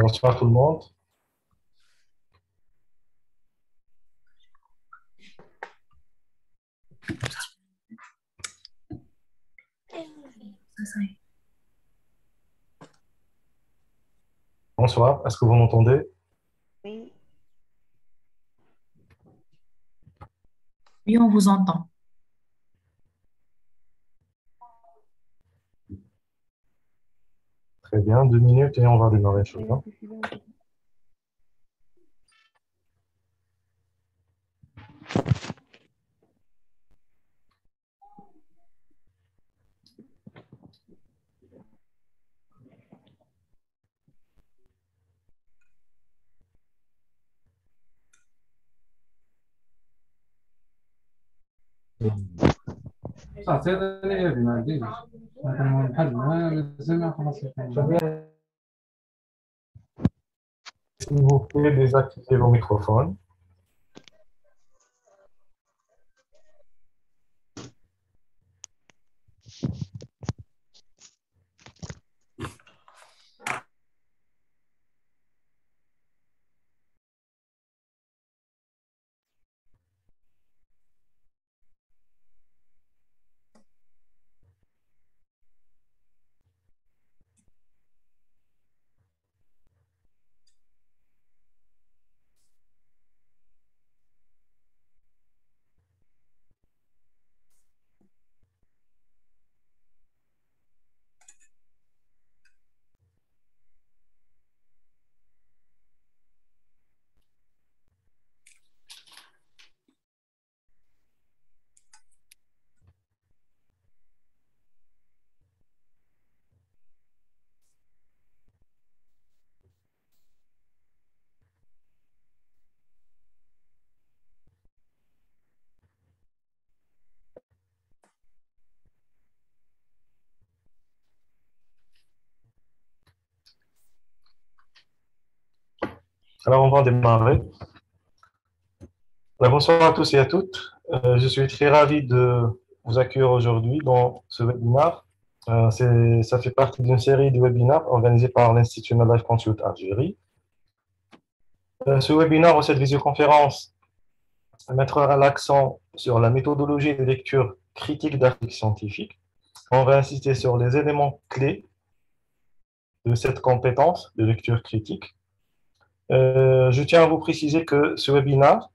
Bonsoir tout le monde. Bonsoir, est-ce que vous m'entendez? Oui, Oui, on vous entend. Très bien, 2 minutes et on va démarrer, Inch'Allah. S'il vous plaît, désactivez vos microphones. Alors, on va démarrer. Bonsoir à tous et à toutes. Je suis très ravi de vous accueillir aujourd'hui dans ce webinaire. Ça fait partie d'une série de webinaires organisés par l'Institut Life Consult Algérie. Ce webinaire ou cette visioconférence mettra l'accent sur la méthodologie de lecture critique d'articles scientifiques. On va insister sur les éléments clés de cette compétence de lecture critique. Je tiens à vous préciser que ce webinaire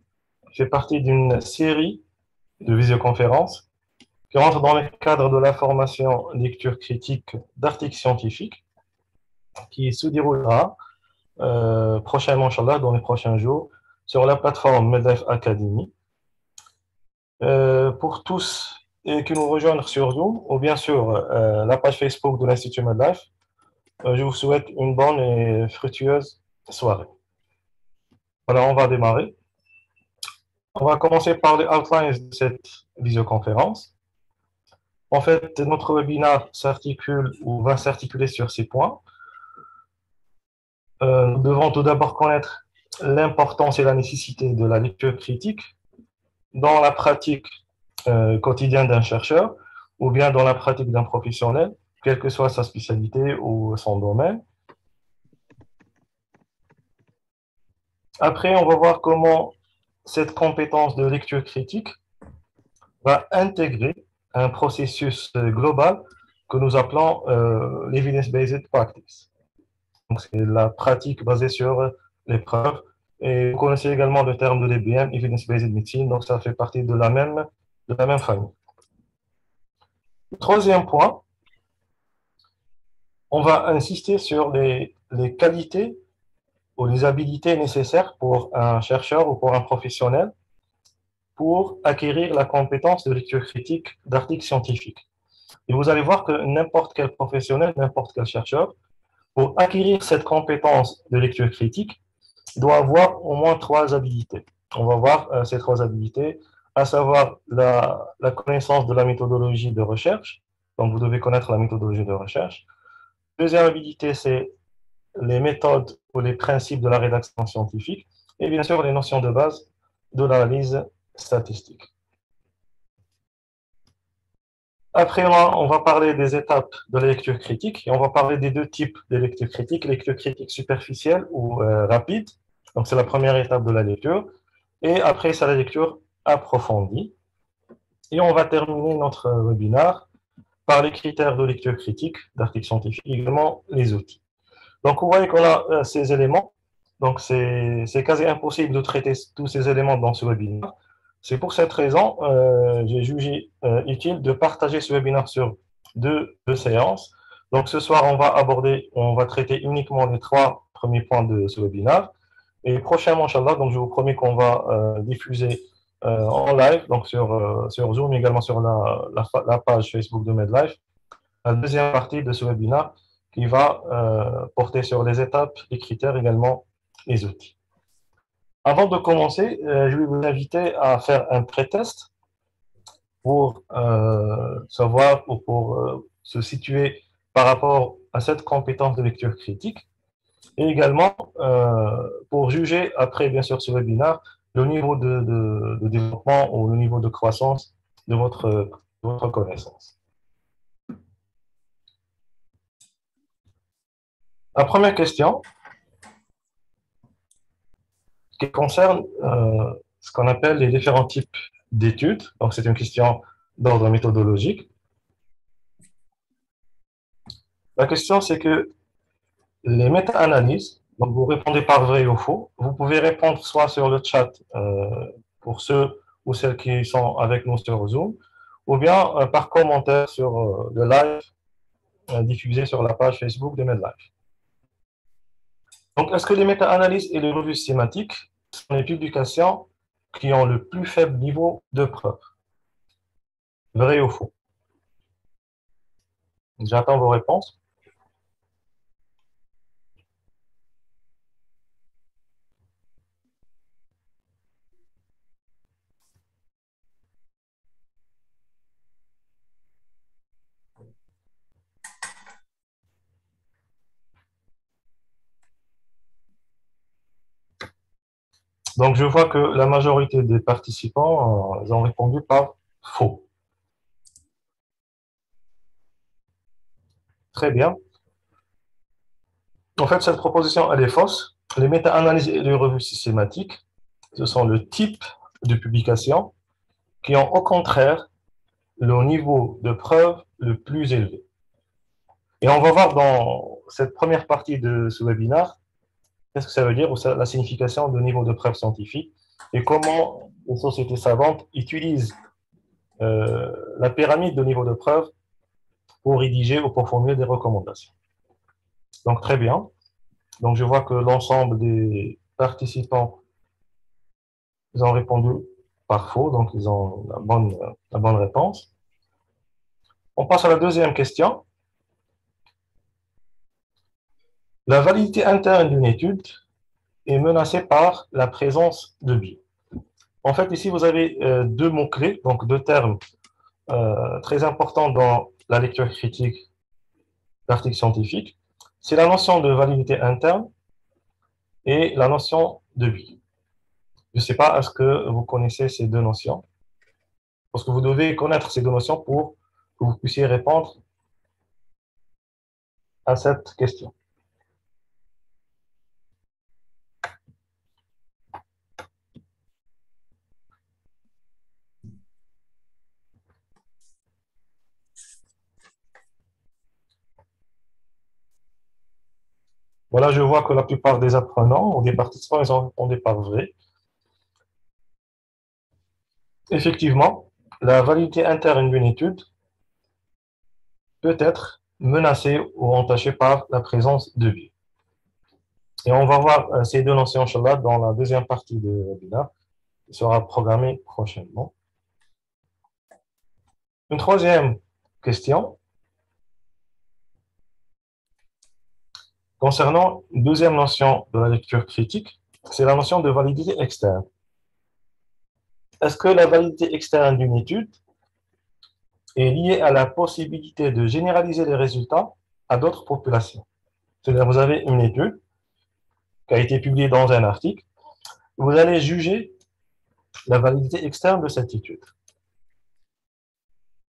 fait partie d'une série de visioconférences qui rentre dans le cadre de la formation lecture critique d'articles scientifiques qui se déroulera prochainement, Inch'Allah, dans les prochains jours, sur la plateforme Medlife Academy. Pour tous qui nous rejoignent sur Zoom ou bien sur la page Facebook de l'Institut Medlife, je vous souhaite une bonne et fructueuse soirée. Voilà, on va démarrer. On va commencer par les outlines de cette visioconférence. En fait, notre webinaire s'articule ou va s'articuler sur ces points. Nous devons tout d'abord connaître l'importance et la nécessité de la lecture critique dans la pratique quotidienne d'un chercheur ou bien dans la pratique d'un professionnel, quelle que soit sa spécialité ou son domaine. Après, on va voir comment cette compétence de lecture critique va intégrer un processus global que nous appelons l'evidence-based practice. Donc, c'est la pratique basée sur les preuves. Et vous connaissez également le terme de l'EBM, Evidence-Based Medicine, donc ça fait partie de la même famille. Troisième point, on va insister sur les qualités ou les habilités nécessaires pour un chercheur ou pour un professionnel pour acquérir la compétence de lecture critique d'articles scientifiques. Et vous allez voir que n'importe quel professionnel, n'importe quel chercheur, pour acquérir cette compétence de lecture critique, doit avoir au moins 3 habilités. On va voir ces 3 habilités, à savoir la connaissance de la méthodologie de recherche. Donc, vous devez connaître la méthodologie de recherche. Deuxième habilité, c'est les méthodes ou les principes de la rédaction scientifique. Et bien sûr, les notions de base de l'analyse statistique. Après, on va parler des étapes de la lecture critique et on va parler des deux types de lecture critique, lecture critique superficielle ou rapide. Donc, c'est la première étape de la lecture. Et après, c'est la lecture approfondie. Et on va terminer notre webinaire par les critères de lecture critique d'articles scientifiques, également les outils. Donc, vous voyez qu'on a ces éléments. Donc, c'est quasi impossible de traiter tous ces éléments dans ce webinaire. C'est pour cette raison, j'ai jugé utile de partager ce webinaire sur deux séances. Donc, ce soir, on va traiter uniquement les trois premiers points de ce webinaire. Et prochainement, Inch'Allah, donc je vous promets qu'on va diffuser en live, donc sur Zoom, également sur la page Facebook de MedLife, la deuxième partie de ce webinaire qui va porter sur les étapes, les critères, également les outils. Avant de commencer, je vais vous inviter à faire un pré-test pour savoir ou pour se situer par rapport à cette compétence de lecture critique et également pour juger après, bien sûr, ce webinaire, le niveau de développement ou le niveau de croissance de votre connaissance. La première question, qui concerne ce qu'on appelle les différents types d'études. Donc, c'est une question d'ordre méthodologique. La question, c'est que les méta-analyses, donc vous répondez par vrai ou faux, vous pouvez répondre soit sur le chat pour ceux ou celles qui sont avec nous sur Zoom, ou bien par commentaire sur le live diffusé sur la page Facebook de MedLife. Donc, est-ce que les méta-analyses et les revues schématiques sont les publications qui ont le plus faible niveau de preuve? Vrai ou faux? J'attends vos réponses. Donc, je vois que la majorité des participants ont répondu par faux. Très bien. En fait, cette proposition, elle est fausse. Les méta-analyses et les revues systématiques, ce sont le type de publication qui ont au contraire le niveau de preuve le plus élevé. Et on va voir dans cette première partie de ce webinaire qu'est-ce que ça veut dire ou la signification de niveau de preuve scientifique et comment les sociétés savantes utilisent la pyramide de niveau de preuve pour rédiger ou pour formuler des recommandations. Donc, très bien. Donc, je vois que l'ensemble des participants ils ont répondu par faux, donc ils ont la bonne réponse. On passe à la deuxième question. La validité interne d'une étude est menacée par la présence de biais. En fait, ici, vous avez deux mots-clés, donc deux termes très importants dans la lecture critique d'articles scientifiques. C'est la notion de validité interne et la notion de biais. Je ne sais pas, est-ce que vous connaissez ces deux notions? Parce que vous devez connaître ces deux notions pour que vous puissiez répondre à cette question. Voilà, je vois que la plupart des apprenants ou des participants, ils ont répondu par vrai. Effectivement, la validité interne d'une étude peut être menacée ou entachée par la présence de biais. Et on va voir ces deux notions, Inch'Allah, dans la deuxième partie de webinaire, qui sera programmée prochainement. Une troisième question concernant une deuxième notion de la lecture critique, c'est la notion de validité externe. Est-ce que la validité externe d'une étude est liée à la possibilité de généraliser les résultats à d'autres populations? C'est-à-dire, vous avez une étude qui a été publiée dans un article, vous allez juger la validité externe de cette étude.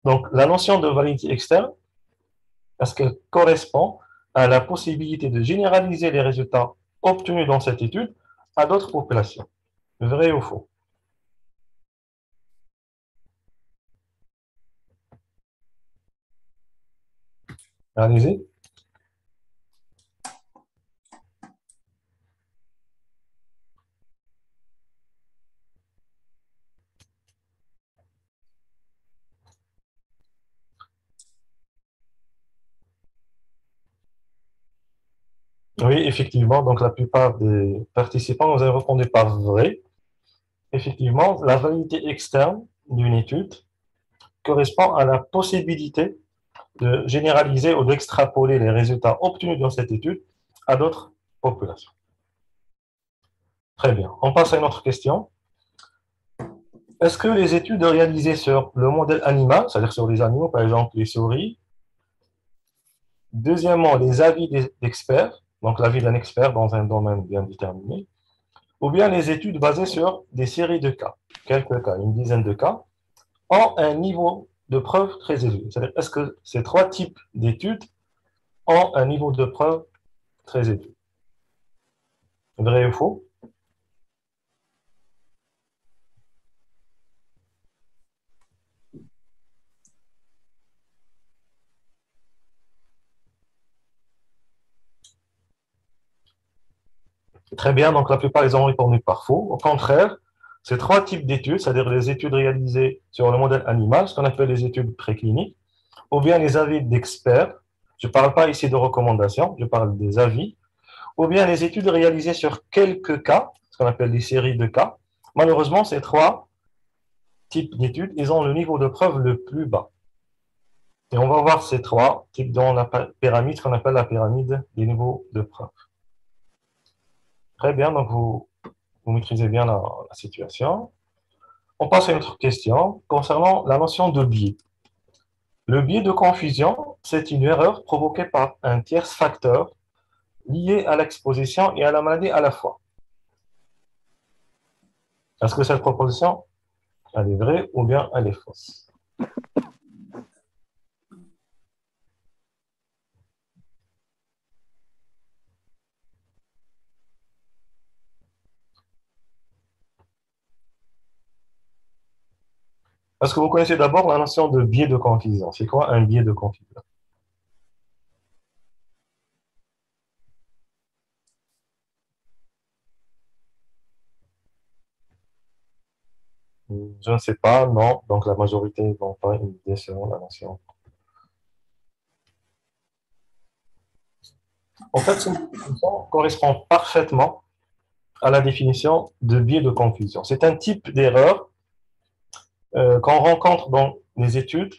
Donc, la notion de validité externe, est-ce qu'elle correspond à la possibilité de généraliser les résultats obtenus dans cette étude à d'autres populations? Vrai ou faux? Allez-y. Oui, effectivement. Donc, la plupart des participants, vous avez répondu par vrai. Effectivement, la validité externe d'une étude correspond à la possibilité de généraliser ou d'extrapoler les résultats obtenus dans cette étude à d'autres populations. Très bien. On passe à une autre question. Est-ce que les études réalisées sur le modèle animal, c'est-à-dire sur les animaux, par exemple les souris, deuxièmement, les avis d'experts, donc l'avis d'un expert dans un domaine bien déterminé, ou bien les études basées sur des séries de cas, quelques cas, une dizaine de cas, ont un niveau de preuve très élevé. C'est-à-dire, est-ce que ces trois types d'études ont un niveau de preuve très élevé? Vrai ou faux? Très bien, donc la plupart, ils ont répondu par faux. Au contraire, ces trois types d'études, c'est-à-dire les études réalisées sur le modèle animal, ce qu'on appelle les études précliniques, ou bien les avis d'experts, je ne parle pas ici de recommandations, je parle des avis, ou bien les études réalisées sur quelques cas, ce qu'on appelle les séries de cas. Malheureusement, ces trois types d'études, ils ont le niveau de preuve le plus bas. Et on va voir ces trois types dans la pyramide, ce qu'on appelle la pyramide des niveaux de preuve. Très bien, donc vous maîtrisez bien la situation. On passe à une autre question concernant la notion de biais. Le biais de confusion, c'est une erreur provoquée par un tierce facteur lié à l'exposition et à la maladie à la fois. Est-ce que cette proposition, elle est vraie ou bien elle est fausse? Est-ce que vous connaissez d'abord la notion de biais de confusion? C'est quoi un biais de confusion? Je ne sais pas, non. Donc la majorité n'ont pas une idée selon la notion. En fait, cette définition correspond parfaitement à la définition de biais de confusion. C'est un type d'erreur qu'on rencontre dans les études,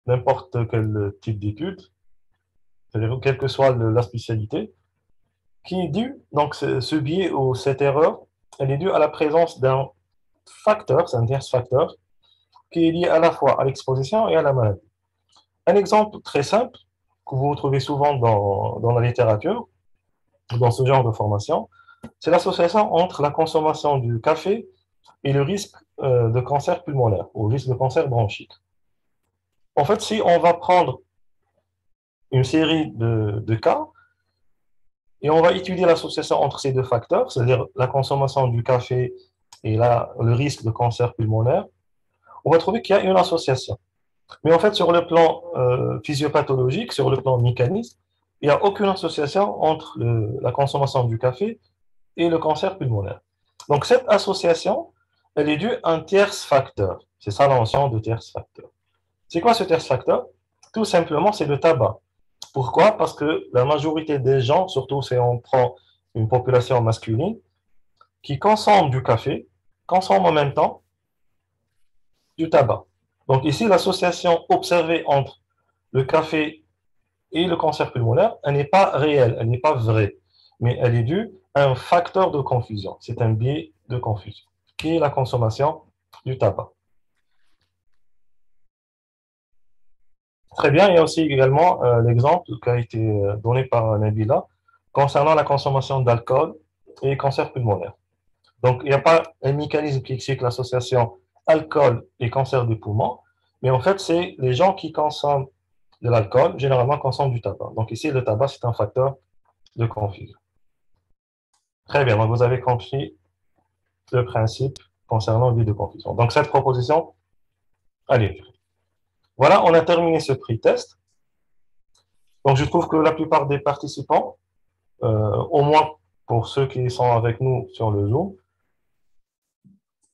n'importe quel type d'étude, c'est-à-dire quelle que soit la spécialité, qui est due, donc ce biais ou cette erreur, elle est due à la présence d'un facteur, c'est un tierce facteur, qui est lié à la fois à l'exposition et à la maladie. Un exemple très simple que vous retrouvez souvent dans la littérature, dans ce genre de formation, c'est l'association entre la consommation du café et le risque de cancer pulmonaire ou le risque de cancer bronchique. En fait, si on va prendre une série de cas et on va étudier l'association entre ces deux facteurs, c'est-à-dire la consommation du café et le risque de cancer pulmonaire, on va trouver qu'il y a une association. Mais en fait, sur le plan physiopathologique, sur le plan mécanique, il n'y a aucune association entre la consommation du café et le cancer pulmonaire. Donc cette association, elle est due à un tierce facteur. C'est ça la notion de tierce facteur. C'est quoi ce tierce facteur? Tout simplement, c'est le tabac. Pourquoi? Parce que la majorité des gens, surtout si on prend une population masculine, qui consomment du café, consomment en même temps du tabac. Donc ici, l'association observée entre le café et le cancer pulmonaire, elle n'est pas réelle, elle n'est pas vraie, mais elle est due à un facteur de confusion. C'est un biais de confusion, qui est la consommation du tabac. Très bien, il y a aussi également l'exemple qui a été donné par Nabila concernant la consommation d'alcool et cancer pulmonaire. Donc, il n'y a pas un mécanisme qui explique l'association alcool et cancer des poumons, mais en fait, c'est les gens qui consomment de l'alcool, généralement consomment du tabac. Donc ici, le tabac, c'est un facteur de confusion. Très bien, donc vous avez compris le principe concernant l'idée de confusion. Donc cette proposition, allez, voilà, on a terminé ce pré-test. Donc je trouve que la plupart des participants, au moins pour ceux qui sont avec nous sur le Zoom,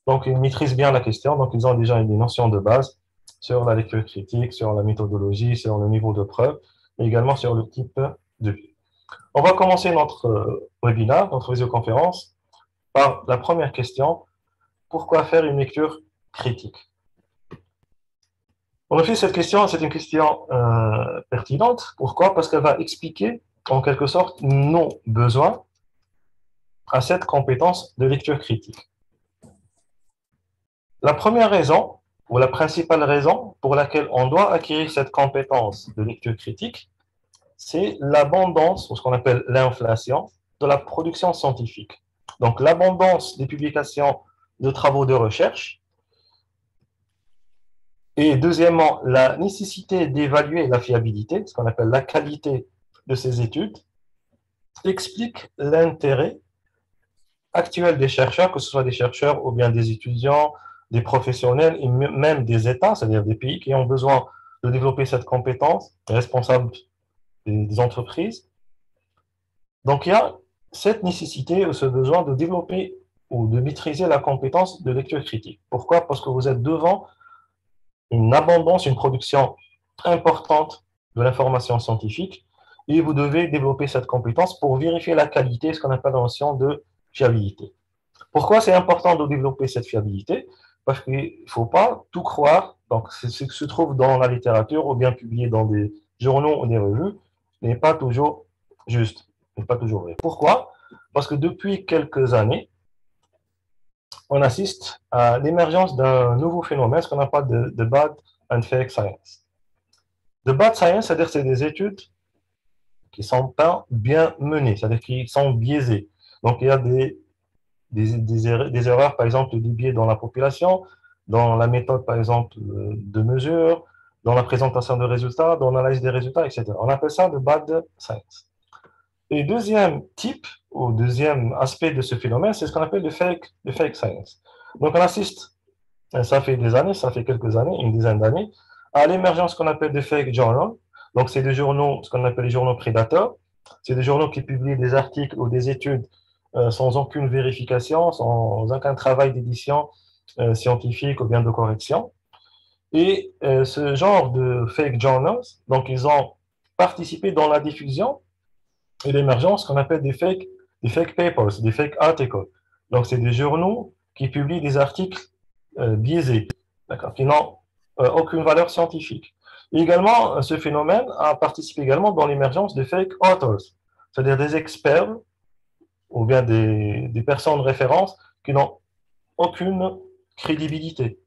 donc ils maîtrisent bien la question, donc ils ont déjà une notion de base sur la lecture critique, sur la méthodologie, sur le niveau de preuve, et également sur le type de biais. On va commencer notre webinaire, notre visioconférence, par la première question. Pourquoi faire une lecture critique? En effet, cette question, c'est une question pertinente. Pourquoi? Parce qu'elle va expliquer, en quelque sorte, nos besoins à cette compétence de lecture critique. La première raison, ou la principale raison pour laquelle on doit acquérir cette compétence de lecture critique, c'est l'abondance, ou ce qu'on appelle l'inflation, de la production scientifique. Donc, l'abondance des publications de travaux de recherche. Et deuxièmement, la nécessité d'évaluer la fiabilité, ce qu'on appelle la qualité de ces études, explique l'intérêt actuel des chercheurs, que ce soit des chercheurs ou bien des étudiants, des professionnels et même des États, c'est-à-dire des pays qui ont besoin de développer cette compétence, les responsables des entreprises. Donc il y a cette nécessité ou ce besoin de développer ou de maîtriser la compétence de lecture critique. Pourquoi? Parce que vous êtes devant une abondance, une production importante de l'information scientifique et vous devez développer cette compétence pour vérifier la qualité, ce qu'on appelle la notion de fiabilité. Pourquoi c'est important de développer cette fiabilité? Parce qu'il ne faut pas tout croire, donc ce qui se trouve dans la littérature ou bien publié dans des journaux ou des revues n'est pas toujours juste, n'est pas toujours vrai. Pourquoi? Parce que depuis quelques années, on assiste à l'émergence d'un nouveau phénomène, ce qu'on appelle de bad and fake science. De bad science, c'est-à-dire que c'est des études qui ne sont pas bien menées, c'est-à-dire qui sont biaisées. Donc il y a des erreurs, par exemple, des biais dans la population, dans la méthode, par exemple, de mesure, dans la présentation de résultats, dans l'analyse des résultats, etc. On appelle ça de bad science. Et deuxième type, ou deuxième aspect de ce phénomène, c'est ce qu'on appelle le fake science. Donc on assiste, ça fait des années, ça fait quelques années, une dizaine d'années, à l'émergence qu'on appelle des fake journals. Donc c'est des journaux, ce qu'on appelle les journaux prédateurs. C'est des journaux qui publient des articles ou des études sans aucune vérification, sans aucun travail d'édition scientifique ou bien de correction. Et ce genre de fake journals, donc ils ont participé dans la diffusion et l'émergence qu'on appelle des fake papers, des fake articles. Donc c'est des journaux qui publient des articles biaisés, qui n'ont aucune valeur scientifique. Et également, ce phénomène a participé également dans l'émergence des fake authors, c'est-à-dire des experts ou bien des personnes de référence qui n'ont aucune crédibilité.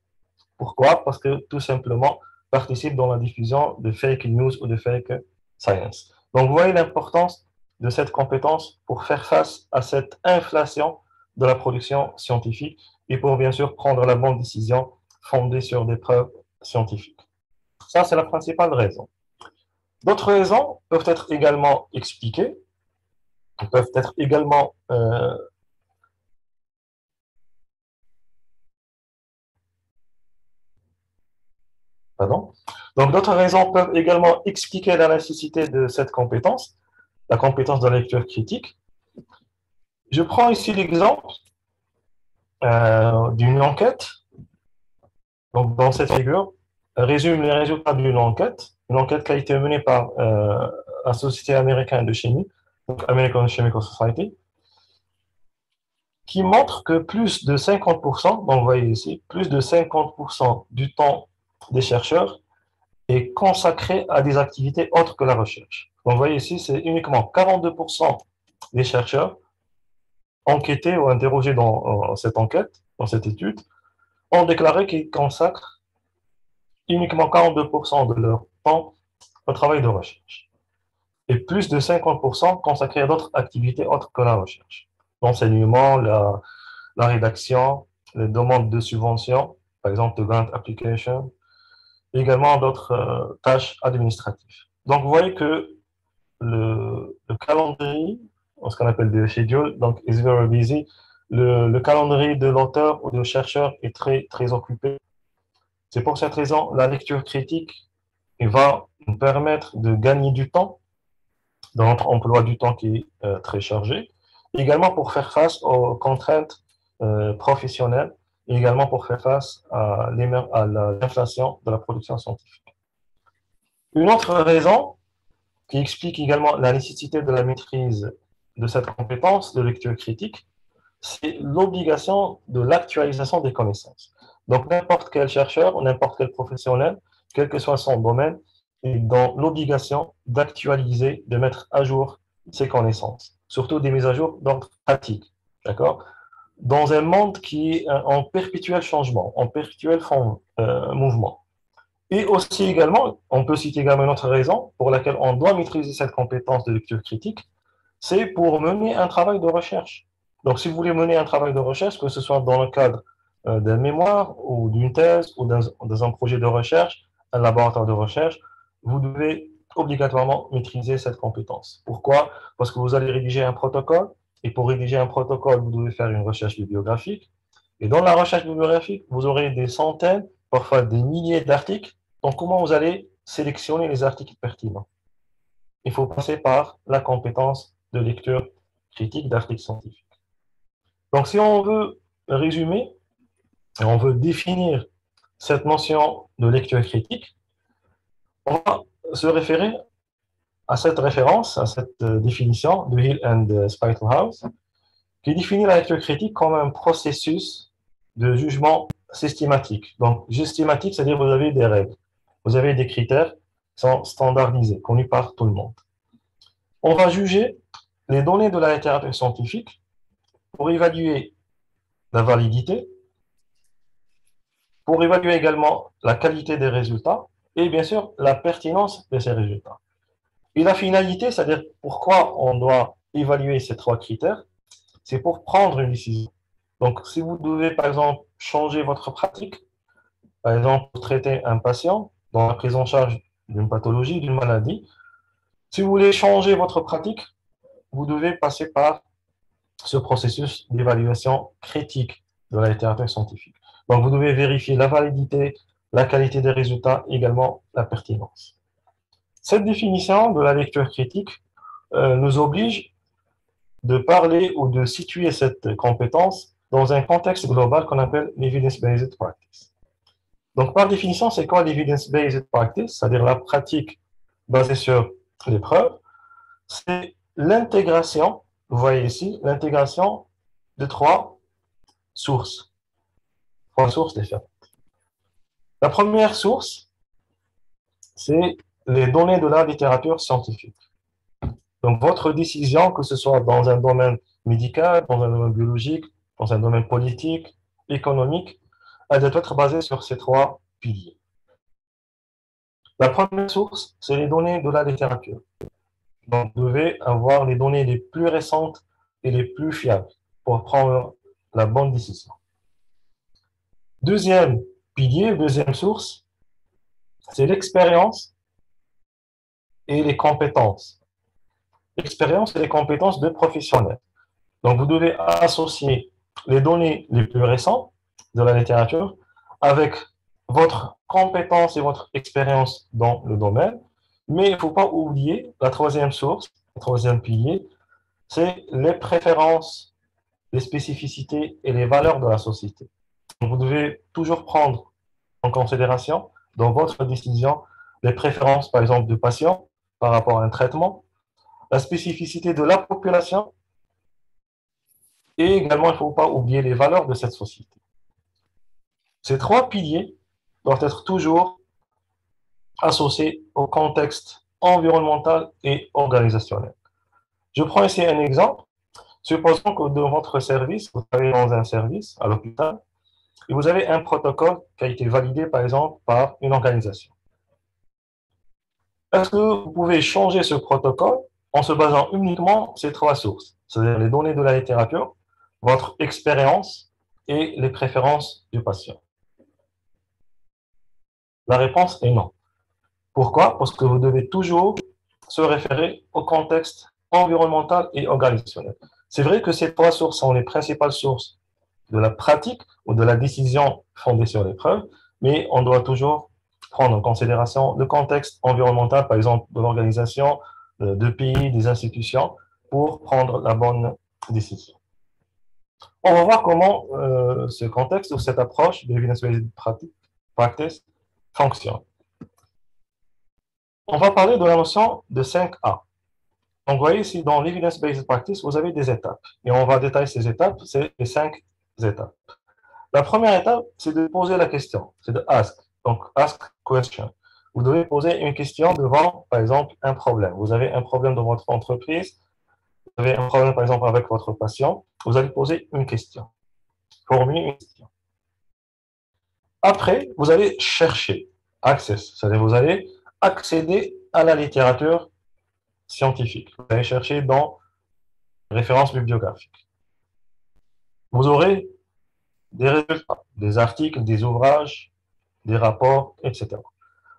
Pourquoi? Parce que tout simplement participent dans la diffusion de fake news ou de fake science. Donc, vous voyez l'importance de cette compétence pour faire face à cette inflation de la production scientifique et pour bien sûr prendre la bonne décision fondée sur des preuves scientifiques. Ça, c'est la principale raison. D'autres raisons peuvent être également expliquées, peuvent être également pardon. Donc, d'autres raisons peuvent également expliquer la nécessité de cette compétence, la compétence de la lecture critique. Je prends ici l'exemple d'une enquête. Donc, dans cette figure, résume les résultats d'une enquête, une enquête qui a été menée par la Société américaine de chimie, donc American Chemical Society, qui montre que plus de 50%, donc vous voyez ici, plus de 50% du temps des chercheurs est consacré à des activités autres que la recherche. Donc vous voyez ici, c'est uniquement 42% des chercheurs enquêtés ou interrogés dans cette enquête, dans cette étude, ont déclaré qu'ils consacrent uniquement 42% de leur temps au travail de recherche. Et plus de 50% consacrés à d'autres activités autres que la recherche. L'enseignement, la rédaction, les demandes de subventions, par exemple de grant application, et également d'autres tâches administratives. Donc, vous voyez que le calendrier, ce qu'on appelle le schedule, donc is very busy. Le calendrier de l'auteur ou du chercheur est très, très occupé. C'est pour cette raison, la lecture critique va nous permettre de gagner du temps dans notre emploi du temps qui est très chargé, également pour faire face aux contraintes professionnelles et également pour faire face à l'inflation de la production scientifique. Une autre raison qui explique également la nécessité de la maîtrise de cette compétence de lecture critique, c'est l'obligation de l'actualisation des connaissances. Donc, n'importe quel chercheur ou n'importe quel professionnel, quel que soit son domaine, est dans l'obligation d'actualiser, de mettre à jour ses connaissances, surtout des mises à jour d'ordre pratique. D'accord? Dans un monde qui est en perpétuel changement, en perpétuel mouvement. Et aussi également, on peut citer également une autre raison pour laquelle on doit maîtriser cette compétence de lecture critique, c'est pour mener un travail de recherche. Donc, si vous voulez mener un travail de recherche, que ce soit dans le cadre d'un mémoire ou d'une thèse ou dans un projet de recherche, un laboratoire de recherche, vous devez obligatoirement maîtriser cette compétence. Pourquoi? Parce que vous allez rédiger un protocole, et pour rédiger un protocole, vous devez faire une recherche bibliographique. Et dans la recherche bibliographique, vous aurez des centaines, parfois des milliers d'articles. Donc, comment vous allez sélectionner les articles pertinents? Il faut passer par la compétence de lecture critique d'articles scientifiques. Donc, si on veut résumer, et on veut définir cette notion de lecture critique, on va se référer à cette référence, à cette définition de Hill and Spittelhouse, qui définit la lecture critique comme un processus de jugement systématique. Donc, systématique, c'est-à-dire que vous avez des règles, vous avez des critères qui sont standardisés, connus par tout le monde. On va juger les données de la littérature scientifique pour évaluer la validité, pour évaluer également la qualité des résultats et bien sûr la pertinence de ces résultats. Et la finalité, c'est-à-dire pourquoi on doit évaluer ces trois critères, c'est pour prendre une décision. Donc, si vous devez, par exemple, changer votre pratique, par exemple, pour traiter un patient dans la prise en charge d'une pathologie, d'une maladie, si vous voulez changer votre pratique, vous devez passer par ce processus d'évaluation critique de la littérature scientifique. Donc, vous devez vérifier la validité, la qualité des résultats, également la pertinence. Cette définition de la lecture critique nous oblige de parler ou de situer cette compétence dans un contexte global qu'on appelle l'evidence-based practice. Donc, par définition, c'est quoi l'evidence-based practice? C'est-à-dire la pratique basée sur les preuves. C'est l'intégration, vous voyez ici, l'intégration de trois sources différentes. La première source, c'est les données de la littérature scientifique. Donc, votre décision, que ce soit dans un domaine médical, dans un domaine biologique, dans un domaine politique, économique, elle doit être basée sur ces trois piliers. La première source, c'est les données de la littérature. Donc, vous devez avoir les données les plus récentes et les plus fiables pour prendre la bonne décision. Deuxième pilier, deuxième source, c'est l'expérience et les compétences. L'expérience et les compétences de professionnels. Donc, vous devez associer les données les plus récentes de la littérature avec votre compétence et votre expérience dans le domaine. Mais il ne faut pas oublier la troisième source, le troisième pilier, c'est les préférences, les spécificités et les valeurs de la société. Donc, vous devez toujours prendre en considération dans votre décision les préférences, par exemple, du patient par rapport à un traitement, la spécificité de la population et également, il ne faut pas oublier les valeurs de cette société. Ces trois piliers doivent être toujours associés au contexte environnemental et organisationnel. Je prends ici un exemple. Supposons que dans votre service, vous travaillez dans un service à l'hôpital et vous avez un protocole qui a été validé, par exemple, par une organisation. Est-ce que vous pouvez changer ce protocole en se basant uniquement sur ces trois sources, c'est-à-dire les données de la littérature, votre expérience et les préférences du patient? La réponse est non. Pourquoi? Parce que vous devez toujours se référer au contexte environnemental et organisationnel. C'est vrai que ces trois sources sont les principales sources de la pratique ou de la décision fondée sur les preuves, mais on doit toujours prendre en considération le contexte environnemental, par exemple, de l'organisation, de pays, des institutions, pour prendre la bonne décision. On va voir comment ce contexte ou cette approche de evidence-based practice fonctionne. On va parler de la notion de 5A. Donc, vous voyez ici, dans l'evidence-based practice, vous avez des étapes. Et on va détailler ces étapes, c'est les 5 étapes. La première étape, c'est de poser la question, c'est de ask. Donc, ask question. Vous devez poser une question devant, par exemple, un problème. Vous avez un problème dans votre entreprise, vous avez un problème, par exemple, avec votre patient, vous allez poser une question. Formuler une question. Après, vous allez chercher, access, c'est-à-dire vous allez accéder à la littérature scientifique. Vous allez chercher dans références bibliographiques. Vous aurez des résultats, des articles, des ouvrages, des rapports, etc.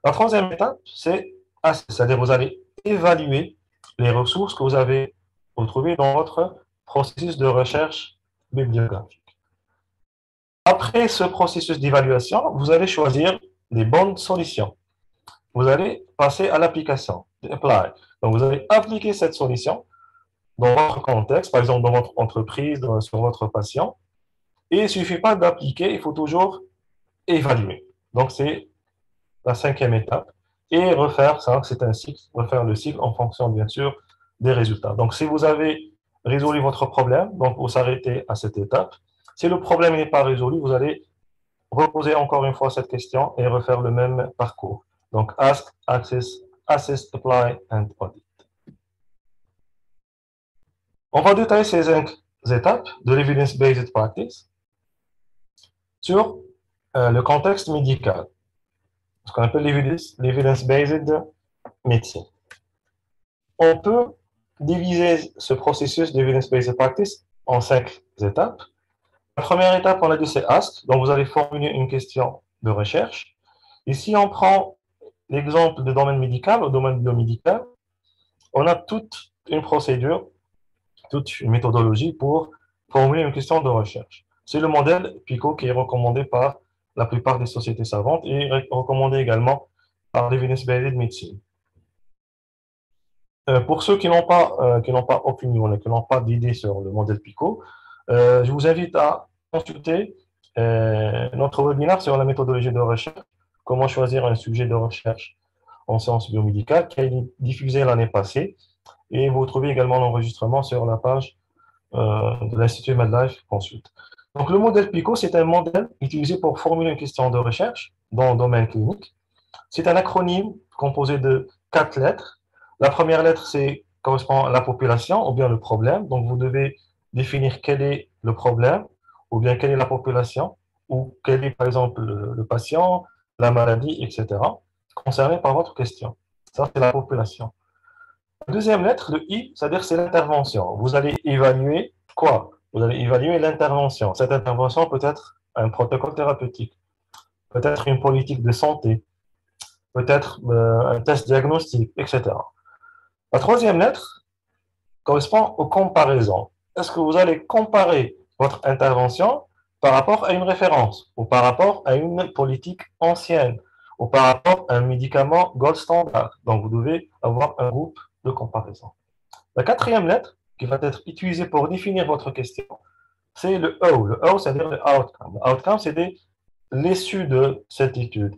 La troisième étape, c'est-à-dire vous allez évaluer les ressources que vous avez retrouvées dans votre processus de recherche bibliographique. Après ce processus d'évaluation, vous allez choisir les bonnes solutions. Vous allez passer à l'application, apply. Donc, vous allez appliquer cette solution dans votre contexte, par exemple dans votre entreprise, sur votre patient. Et il ne suffit pas d'appliquer, il faut toujours évaluer. Donc, c'est la cinquième étape. Et refaire ça, c'est un cycle, refaire le cycle en fonction, bien sûr, des résultats. Donc, si vous avez résolu votre problème, donc vous s'arrêtez à cette étape. Si le problème n'est pas résolu, vous allez reposer encore une fois cette question et refaire le même parcours. Donc, ask, access, assess, apply and audit. On va détailler ces 5 étapes de l'evidence-based practice sur le contexte médical, ce qu'on appelle l'evidence-based medicine. On peut diviser ce processus d'evidence-based practice en 5 étapes. La première étape, on a dit, c'est ask, donc vous allez formuler une question de recherche. Ici, on prend l'exemple du domaine médical, au domaine biomédical, on a toute une procédure, toute une méthodologie pour formuler une question de recherche. C'est le modèle PICO qui est recommandé par la plupart des sociétés savantes et recommandé également par l'Evidence-Based Medicine. Pour ceux qui n'ont pas opinion, qui n'ont pas d'idée sur le modèle PICO, je vous invite à consulter notre webinaire sur la méthodologie de recherche, comment choisir un sujet de recherche en sciences biomédicales, qui a été diffusé l'année passée. Et vous trouvez également l'enregistrement sur la page de l'Institut MedLife Consult. Donc, le modèle PICO, c'est un modèle utilisé pour formuler une question de recherche dans le domaine clinique. C'est un acronyme composé de 4 lettres. La première lettre, correspond à la population ou bien le problème. Donc, vous devez définir quel est le problème ou bien quelle est la population ou quel est, par exemple, le patient, la maladie, etc., concerné par votre question. Ça, c'est la population. La deuxième lettre, le I, c'est-à-dire c'est l'intervention. Vous allez évaluer quoi? Vous allez évaluer l'intervention. Cette intervention peut être un protocole thérapeutique, peut-être une politique de santé, peut-être un test diagnostique, etc. La troisième lettre correspond aux comparaisons. Est-ce que vous allez comparer votre intervention par rapport à une référence ou par rapport à une politique ancienne ou par rapport à un médicament gold standard? Donc, vous devez avoir un groupe de comparaison. La quatrième lettre qui va être utilisée pour définir votre question, c'est le O. Le O, c'est-à-dire le outcome. Le outcome, c'est l'issue de cette étude,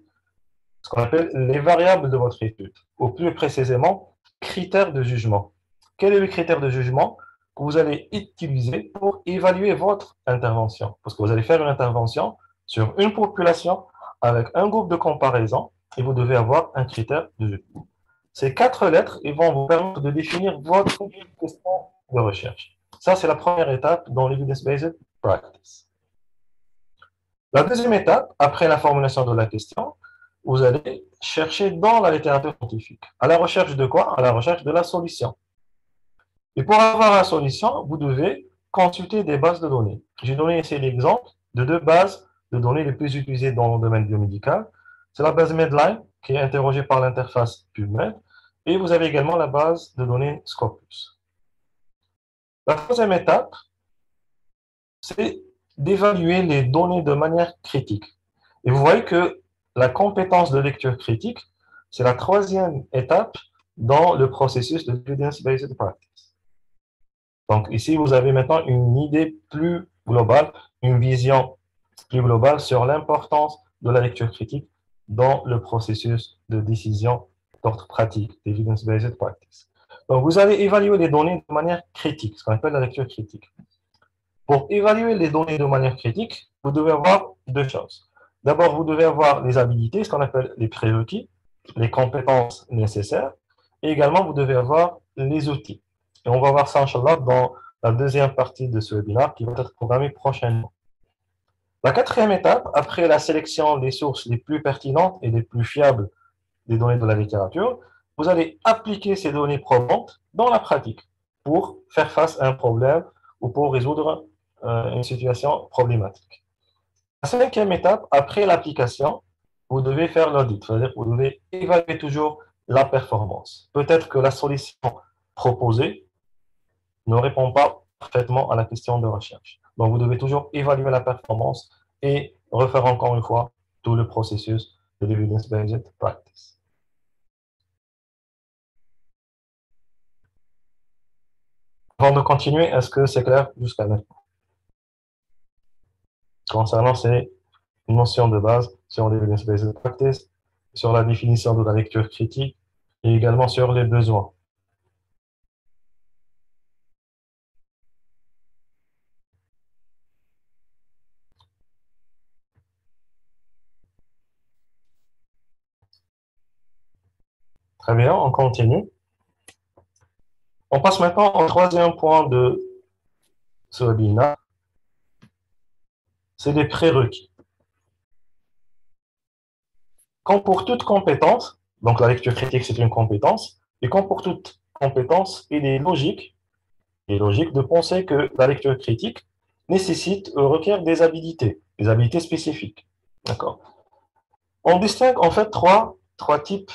ce qu'on appelle les variables de votre étude, ou plus précisément, critères de jugement. Quel est le critère de jugement que vous allez utiliser pour évaluer votre intervention? Parce que vous allez faire une intervention sur une population avec un groupe de comparaison et vous devez avoir un critère de jugement. Ces 4 lettres ils vont vous permettre de définir votre question de recherche. Ça, c'est la première étape dans l'evidence-based practice. La deuxième étape, après la formulation de la question, vous allez chercher dans la littérature scientifique. À la recherche de quoi? À la recherche de la solution. Et pour avoir la solution, vous devez consulter des bases de données. J'ai donné ici l'exemple de 2 bases de données les plus utilisées dans le domaine biomédical. c'est la base Medline qui est interrogée par l'interface PubMed. Et vous avez également la base de données Scopus. La troisième étape, c'est d'évaluer les données de manière critique. Et vous voyez que la compétence de lecture critique, c'est la troisième étape dans le processus de Evidence-Based Practice. Donc ici, vous avez maintenant une idée plus globale, une vision plus globale sur l'importance de la lecture critique dans le processus de décision d'ordre pratique, d'Evidence-Based Practice. Donc vous allez évaluer les données de manière critique, ce qu'on appelle la lecture critique. Pour évaluer les données de manière critique, vous devez avoir deux choses. D'abord, vous devez avoir les habilités, ce qu'on appelle les prérequis, les compétences nécessaires, et également, vous devez avoir les outils. Et on va voir ça, Inch'Allah, dans la deuxième partie de ce webinaire qui va être programmée prochainement. La quatrième étape, après la sélection des sources les plus pertinentes et les plus fiables des données de la littérature, vous allez appliquer ces données probantes dans la pratique pour faire face à un problème ou pour résoudre une situation problématique. La cinquième étape, après l'application, vous devez faire l'audit, c'est-à-dire que vous devez évaluer toujours la performance. Peut-être que la solution proposée ne répond pas parfaitement à la question de recherche. Donc, vous devez toujours évaluer la performance et refaire encore une fois tout le processus de l'evidence-based practice. Avant de continuer, est-ce que c'est clair jusqu'à maintenant? Concernant ces notions de base sur l'evidence-based practice, sur la définition de la lecture critique et également sur les besoins. Très bien, on continue. On passe maintenant au troisième point de ce webinaire, c'est les prérequis. Comme pour toute compétence, donc la lecture critique c'est une compétence, et comme pour toute compétence, il est logique de penser que la lecture critique nécessite, requiert des habilités spécifiques. D'accord. On distingue en fait trois types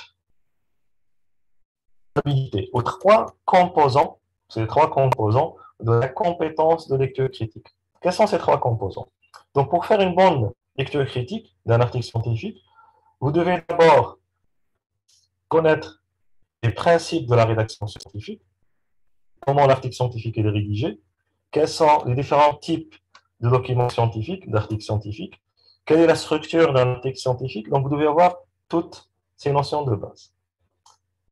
d'habilités, ou trois composants, c'est les trois composants de la compétence de lecture critique. Quels sont ces trois composants? Donc pour faire une bonne lecture critique d'un article scientifique, vous devez d'abord connaître les principes de la rédaction scientifique, comment l'article scientifique est rédigé, quels sont les différents types de documents scientifiques, d'articles scientifiques, quelle est la structure d'un article scientifique. Donc, vous devez avoir toutes ces notions de base.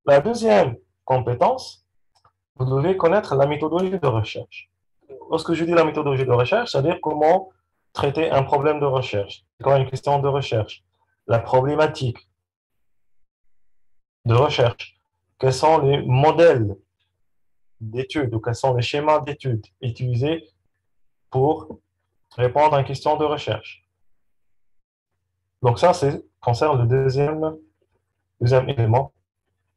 La deuxième compétence, vous devez connaître la méthodologie de recherche. Lorsque je dis la méthodologie de recherche, c'est-à-dire comment traiter un problème de recherche, quand une question de recherche, la problématique de recherche, quels sont les modèles d'études ou quels sont les schémas d'études utilisés pour répondre à une question de recherche. Donc ça, c'est concerne le deuxième élément,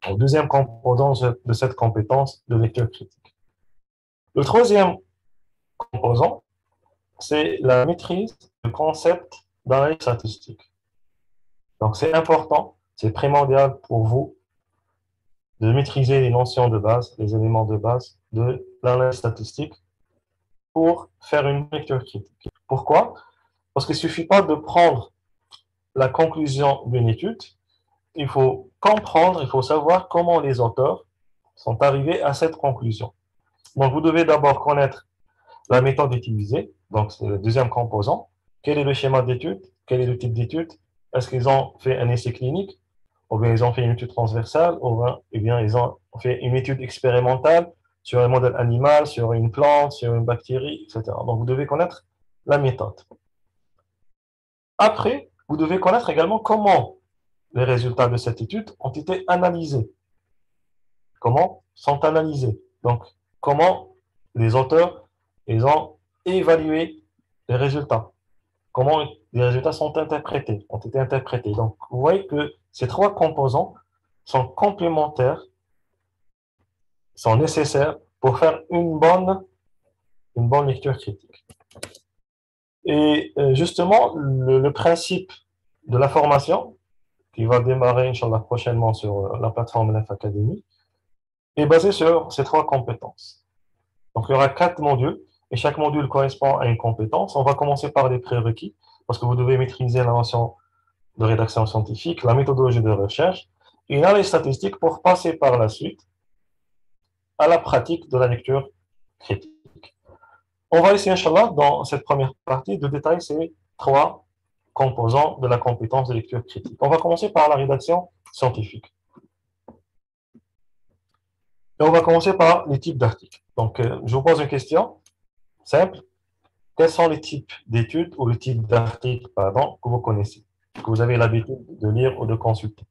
le deuxième composant de cette compétence de lecture critique. Le troisième composant, c'est la maîtrise du concept d'analyse statistique. Donc c'est important, c'est primordial pour vous de maîtriser les notions de base, les éléments de base de l'analyse statistique pour faire une lecture critique. Pourquoi? Parce qu'il ne suffit pas de prendre la conclusion d'une étude, il faut comprendre, il faut savoir comment les auteurs sont arrivés à cette conclusion. Donc, vous devez d'abord connaître la méthode utilisée, donc c'est le deuxième composant. Quel est le schéma d'étude? Quel est le type d'étude? Est-ce qu'ils ont fait un essai clinique? Ou bien ils ont fait une étude transversale? Ou bien ils ont fait une étude expérimentale sur un modèle animal, sur une plante, sur une bactérie, etc. Donc, vous devez connaître la méthode. Après, vous devez connaître également comment les résultats de cette étude ont été analysés. Comment sont analysés? Donc, comment les auteurs ils ont évalué les résultats? Comment les résultats sont interprétés, ont été interprétés. Donc, vous voyez que ces trois composants sont complémentaires, sont nécessaires pour faire une bonne lecture critique. Et justement, le principe de la formation, qui va démarrer, Inch'Allah, prochainement sur la plateforme LF Academy, est basé sur ces trois compétences. Donc, il y aura 4 modules, et chaque module correspond à une compétence. On va commencer par les prérequis, parce que vous devez maîtriser la notion de rédaction scientifique, la méthodologie de recherche, et une analyse statistique pour passer par la suite à la pratique de la lecture critique. On va essayer, Inch'Allah, dans cette première partie, de détailler ces trois composants de la compétence de lecture critique. On va commencer par la rédaction scientifique. Et on va commencer par les types d'articles. Donc, je vous pose une question simple. Quels sont les types d'études ou le type d'articles, pardon, que vous connaissez, que vous avez l'habitude de lire ou de consulter?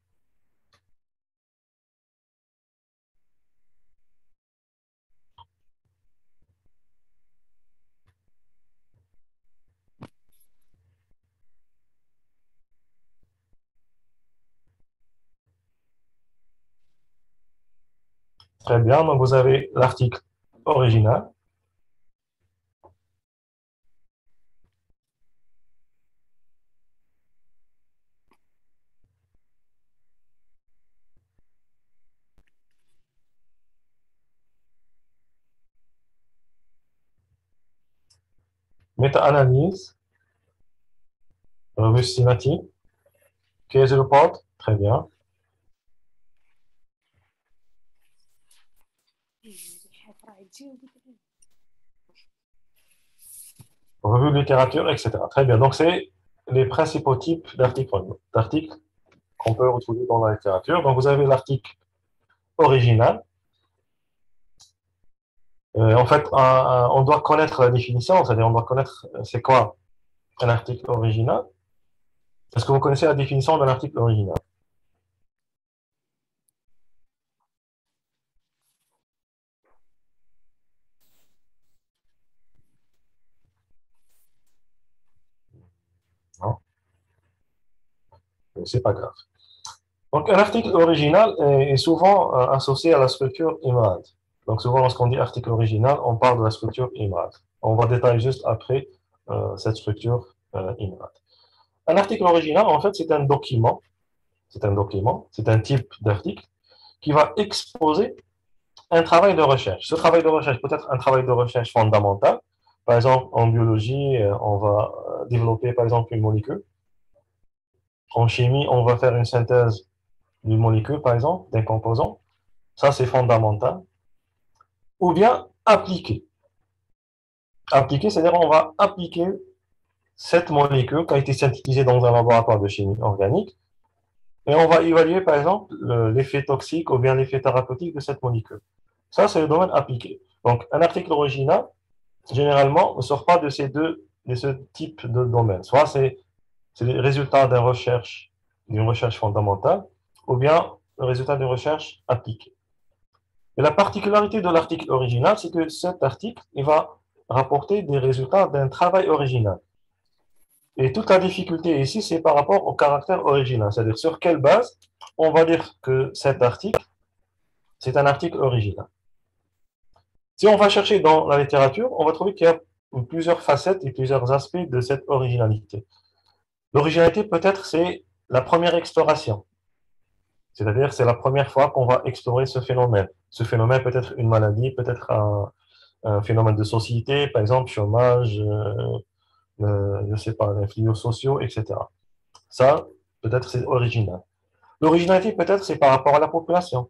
Très bien, donc vous avez l'article original, méta-analyse, revue systématique, case report, très bien, revue de littérature, etc. Très bien, donc c'est les principaux types d'articles qu'on peut retrouver dans la littérature. Donc vous avez l'article original. En fait, on doit connaître la définition, c'est-à-dire on doit connaître c'est quoi un article original. Est-ce que vous connaissez la définition d'un article original? Non, c'est pas grave. Donc, un article original est souvent associé à la structure IMRAD. Donc, souvent, lorsqu'on dit article original, on parle de la structure IMRAD. On va détailler juste après cette structure IMRAD. Un article original, en fait, c'est un type d'article qui va exposer un travail de recherche. Ce travail de recherche peut être un travail de recherche fondamental. Par exemple, en biologie, on va développer, par exemple, une molécule. En chimie, on va faire une synthèse d'une molécule, par exemple, d'un composant. Ça, c'est fondamental. Ou bien appliquer. Appliquer, c'est-à-dire on va appliquer cette molécule qui a été synthétisée dans un laboratoire de chimie organique et on va évaluer, par exemple, l'effet toxique ou bien l'effet thérapeutique de cette molécule. Ça, c'est le domaine appliqué. Donc, un article original, généralement, ne sort pas de de ce type de domaine. Soit c'est le résultat d'une recherche fondamentale, ou bien le résultat d'une recherche appliquée. Et la particularité de l'article original, c'est que cet article, il va rapporter des résultats d'un travail original. Et toute la difficulté ici, c'est par rapport au caractère original, c'est-à-dire sur quelle base on va dire que cet article, c'est un article original. Si on va chercher dans la littérature, on va trouver qu'il y a plusieurs facettes et plusieurs aspects de cette originalité. L'originalité, peut-être, c'est la première exploration. C'est-à-dire, c'est la première fois qu'on va explorer ce phénomène. Ce phénomène peut être une maladie, peut-être un phénomène de société, par exemple, chômage, je ne sais pas, les fléaux sociaux, etc. Ça, peut-être, c'est original. L'originalité, peut-être, c'est par rapport à la population.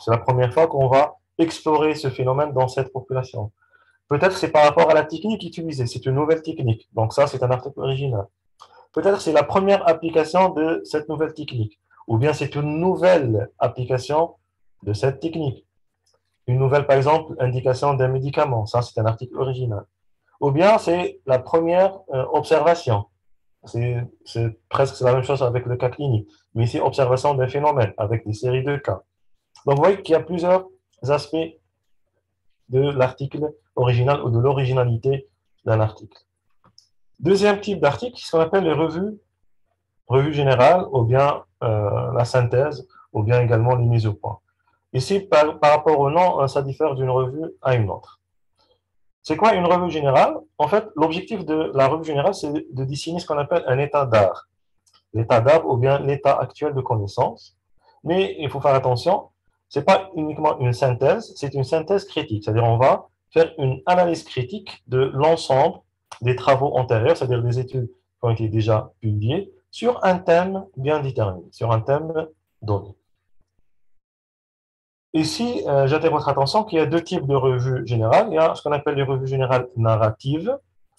C'est la première fois qu'on va explorer ce phénomène dans cette population. Peut-être c'est par rapport à la technique utilisée, c'est une nouvelle technique. Donc ça, c'est un article original. Peut-être c'est la première application de cette nouvelle technique. Ou bien c'est une nouvelle application de cette technique. Une nouvelle, par exemple, indication d'un médicament. Ça, c'est un article original. Ou bien c'est la première observation. C'est presque la même chose avec le cas clinique. Mais ici, observation d'un phénomène avec des séries de cas. Donc, vous voyez qu'il y a plusieurs aspects de l'article original ou de l'originalité d'un article. Deuxième type d'article, ce qu'on appelle les revues générales, ou bien la synthèse, ou bien également les mises au point. Ici, par rapport au nom, ça diffère d'une revue à une autre. C'est quoi une revue générale? En fait, l'objectif de la revue générale, c'est de dessiner ce qu'on appelle un état d'art. l'état d'art ou bien l'état actuel de connaissance. Mais il faut faire attention, ce n'est pas uniquement une synthèse, c'est une synthèse critique. C'est-à-dire on va faire une analyse critique de l'ensemble des travaux antérieurs, c'est-à-dire des études qui ont été déjà publiées sur un thème bien déterminé, sur un thème donné. Ici, j'attire votre attention qu'il y a deux types de revues générales. Il y a ce qu'on appelle les revues générales narratives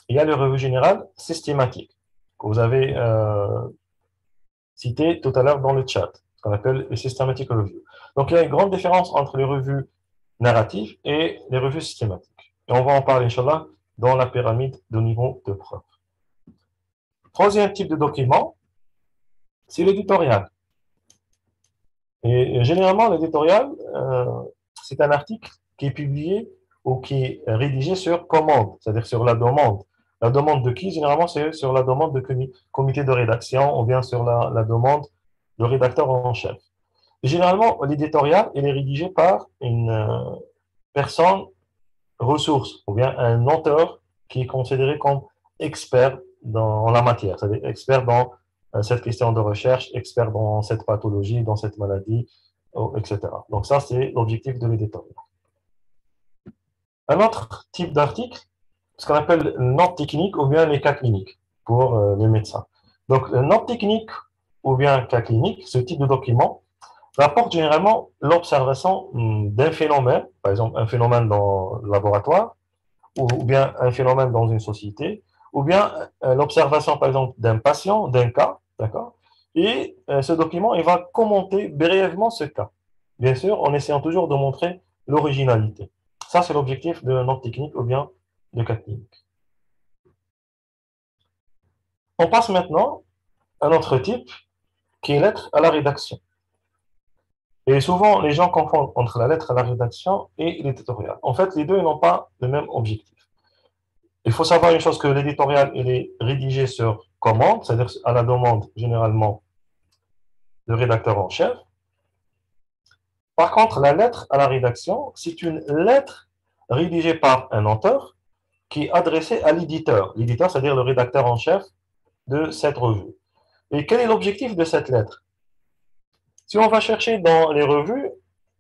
et il y a les revues générales systématiques, que vous avez cité tout à l'heure dans le chat, ce qu'on appelle les systematic reviews. Donc, il y a une grande différence entre les revues narratives et les revues systématiques. Et on va en parler, Inch'Allah, dans la pyramide de niveau de preuve. Troisième type de document, c'est l'éditorial. Et généralement, l'éditorial, c'est un article qui est publié ou qui est rédigé sur commande, c'est-à-dire sur la demande. La demande de qui? Généralement, c'est sur la demande de comité de rédaction ou bien sur la demande de rédacteur en chef. Et généralement, l'éditorial, il est rédigé par une personne ressource ou bien un auteur qui est considéré comme expert dans la matière, c'est-à-dire expert dans cette question de recherche, expert dans cette pathologie, dans cette maladie, etc. Donc ça, c'est l'objectif de l'éditorial. Un autre type d'article, ce qu'on appelle note technique ou bien les cas cliniques pour les médecins. Donc, note technique ou bien cas clinique, ce type de document, rapporte généralement l'observation d'un phénomène, par exemple un phénomène dans le laboratoire, ou bien un phénomène dans une société, ou bien l'observation, par exemple, d'un patient, d'un cas, d'accord? Et ce document, il va commenter brièvement ce cas. Bien sûr, en essayant toujours de montrer l'originalité. Ça, c'est l'objectif de notre technique ou bien de cas clinique. On passe maintenant à un autre type, qui est lettre à la rédaction. Et souvent, les gens confondent entre la lettre à la rédaction et l'éditorial. En fait, les deux n'ont pas le même objectif. Il faut savoir une chose, que l'éditorial, il est rédigé sur commande, c'est-à-dire à la demande généralement du rédacteur en chef. Par contre, la lettre à la rédaction, c'est une lettre rédigée par un auteur qui est adressée à l'éditeur. L'éditeur, c'est-à-dire le rédacteur en chef de cette revue. Et quel est l'objectif de cette lettre? Si on va chercher dans les revues,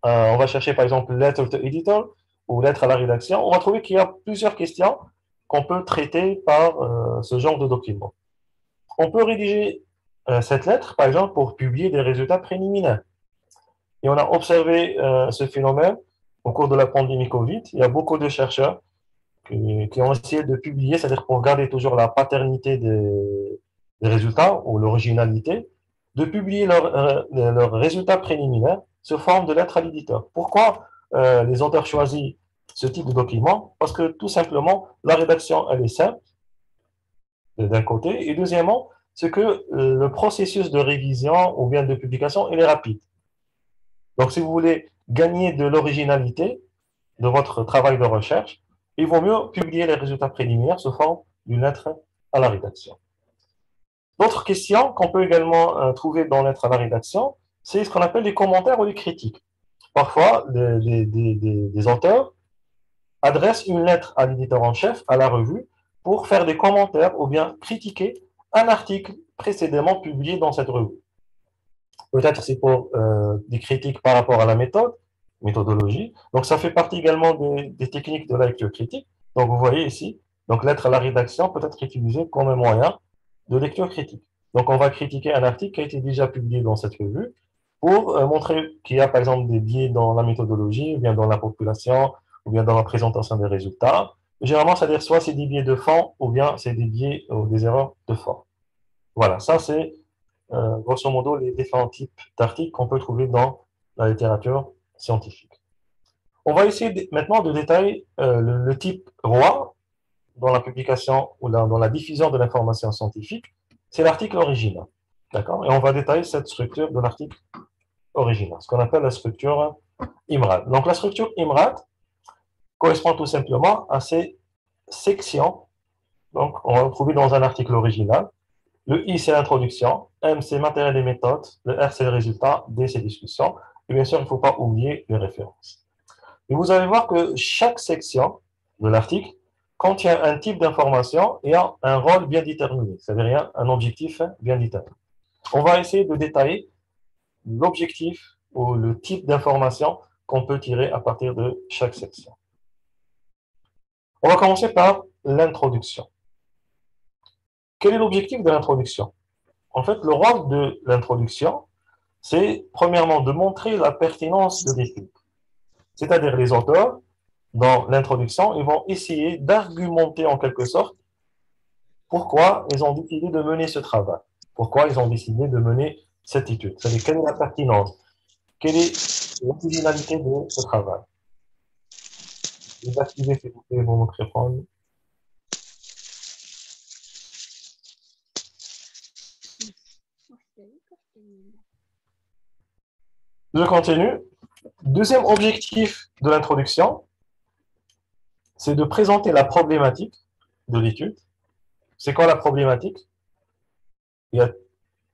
on va chercher par exemple letter to editor ou lettre à la rédaction, on va trouver qu'il y a plusieurs questions qu'on peut traiter par ce genre de document. On peut rédiger cette lettre, par exemple, pour publier des résultats préliminaires. Et on a observé ce phénomène au cours de la pandémie Covid. Il y a beaucoup de chercheurs qui ont essayé de publier, c'est-à-dire pour garder toujours la paternité des résultats ou l'originalité, de publier leurs résultats préliminaires sous forme de lettres à l'éditeur. Pourquoi les auteurs choisissent ce type de document? Parce que tout simplement, la rédaction, elle est simple, d'un côté, et deuxièmement, c'est que le processus de révision ou bien de publication, il est rapide. Donc, si vous voulez gagner de l'originalité de votre travail de recherche, il vaut mieux publier les résultats préliminaires sous forme d'une lettre à la rédaction. D'autres questions qu'on peut également trouver dans lettre à la rédaction, c'est ce qu'on appelle les commentaires ou les critiques. Parfois, des auteurs adressent une lettre à l'éditeur en chef, à la revue, pour faire des commentaires ou bien critiquer un article précédemment publié dans cette revue. Peut-être c'est pour des critiques par rapport à la méthodologie. Donc, ça fait partie également des techniques de la lecture critique. Donc, vous voyez ici, donc lettre à la rédaction peut être utilisée comme un moyen de lecture critique. Donc, on va critiquer un article qui a été déjà publié dans cette revue pour montrer qu'il y a, par exemple, des biais dans la méthodologie, ou bien dans la population, ou bien dans la présentation des résultats. Généralement, c'est-à-dire soit c'est des biais de fond, ou bien c'est des biais ou des erreurs de forme. Voilà, ça c'est grosso modo les différents types d'articles qu'on peut trouver dans la littérature scientifique. On va essayer maintenant de détailler le type roi dans la publication ou dans la diffusion de l'information scientifique. C'est l'article original. D'accord? Et on va détailler cette structure de l'article original, ce qu'on appelle la structure IMRAD. Donc la structure IMRAD correspond tout simplement à ces sections. Donc on va le trouver dans un article original. Le I, c'est l'introduction. M, c'est matériel et méthodes. Le R, c'est le résultat. D, c'est discussion. Et bien sûr, il ne faut pas oublier les références. Et vous allez voir que chaque section de l'article contient un type d'information et a un rôle bien déterminé, c'est-à-dire un objectif bien déterminé. On va essayer de détailler l'objectif ou le type d'information qu'on peut tirer à partir de chaque section. On va commencer par l'introduction. Quel est l'objectif de l'introduction? En fait, le rôle de l'introduction, c'est premièrement de montrer la pertinence de l'étude. C'est-à-dire les auteurs, dans l'introduction, ils vont essayer d'argumenter en quelque sorte pourquoi ils ont décidé de mener ce travail, pourquoi ils ont décidé de mener cette étude. C'est-à-dire quelle est la pertinence, quelle est l'originalité de ce travail. Désactivez, s'il vous plaît, vos microphones. Je continue. Deuxième objectif de l'introduction, c'est de présenter la problématique de l'étude. C'est quoi la problématique? Il y a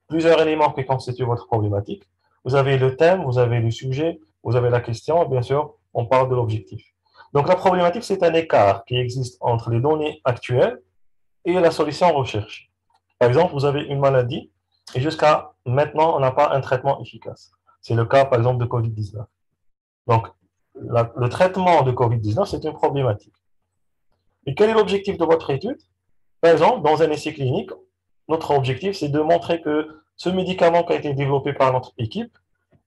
plusieurs éléments qui constituent votre problématique. Vous avez le thème, vous avez le sujet, vous avez la question, et bien sûr, on parle de l'objectif. Donc la problématique, c'est un écart qui existe entre les données actuelles et la solution recherchée. Par exemple, vous avez une maladie et jusqu'à maintenant, on n'a pas un traitement efficace. C'est le cas, par exemple, de Covid-19. Donc, le traitement de Covid-19, c'est une problématique. Et quel est l'objectif de votre étude? Par exemple, dans un essai clinique, notre objectif, c'est de montrer que ce médicament qui a été développé par notre équipe,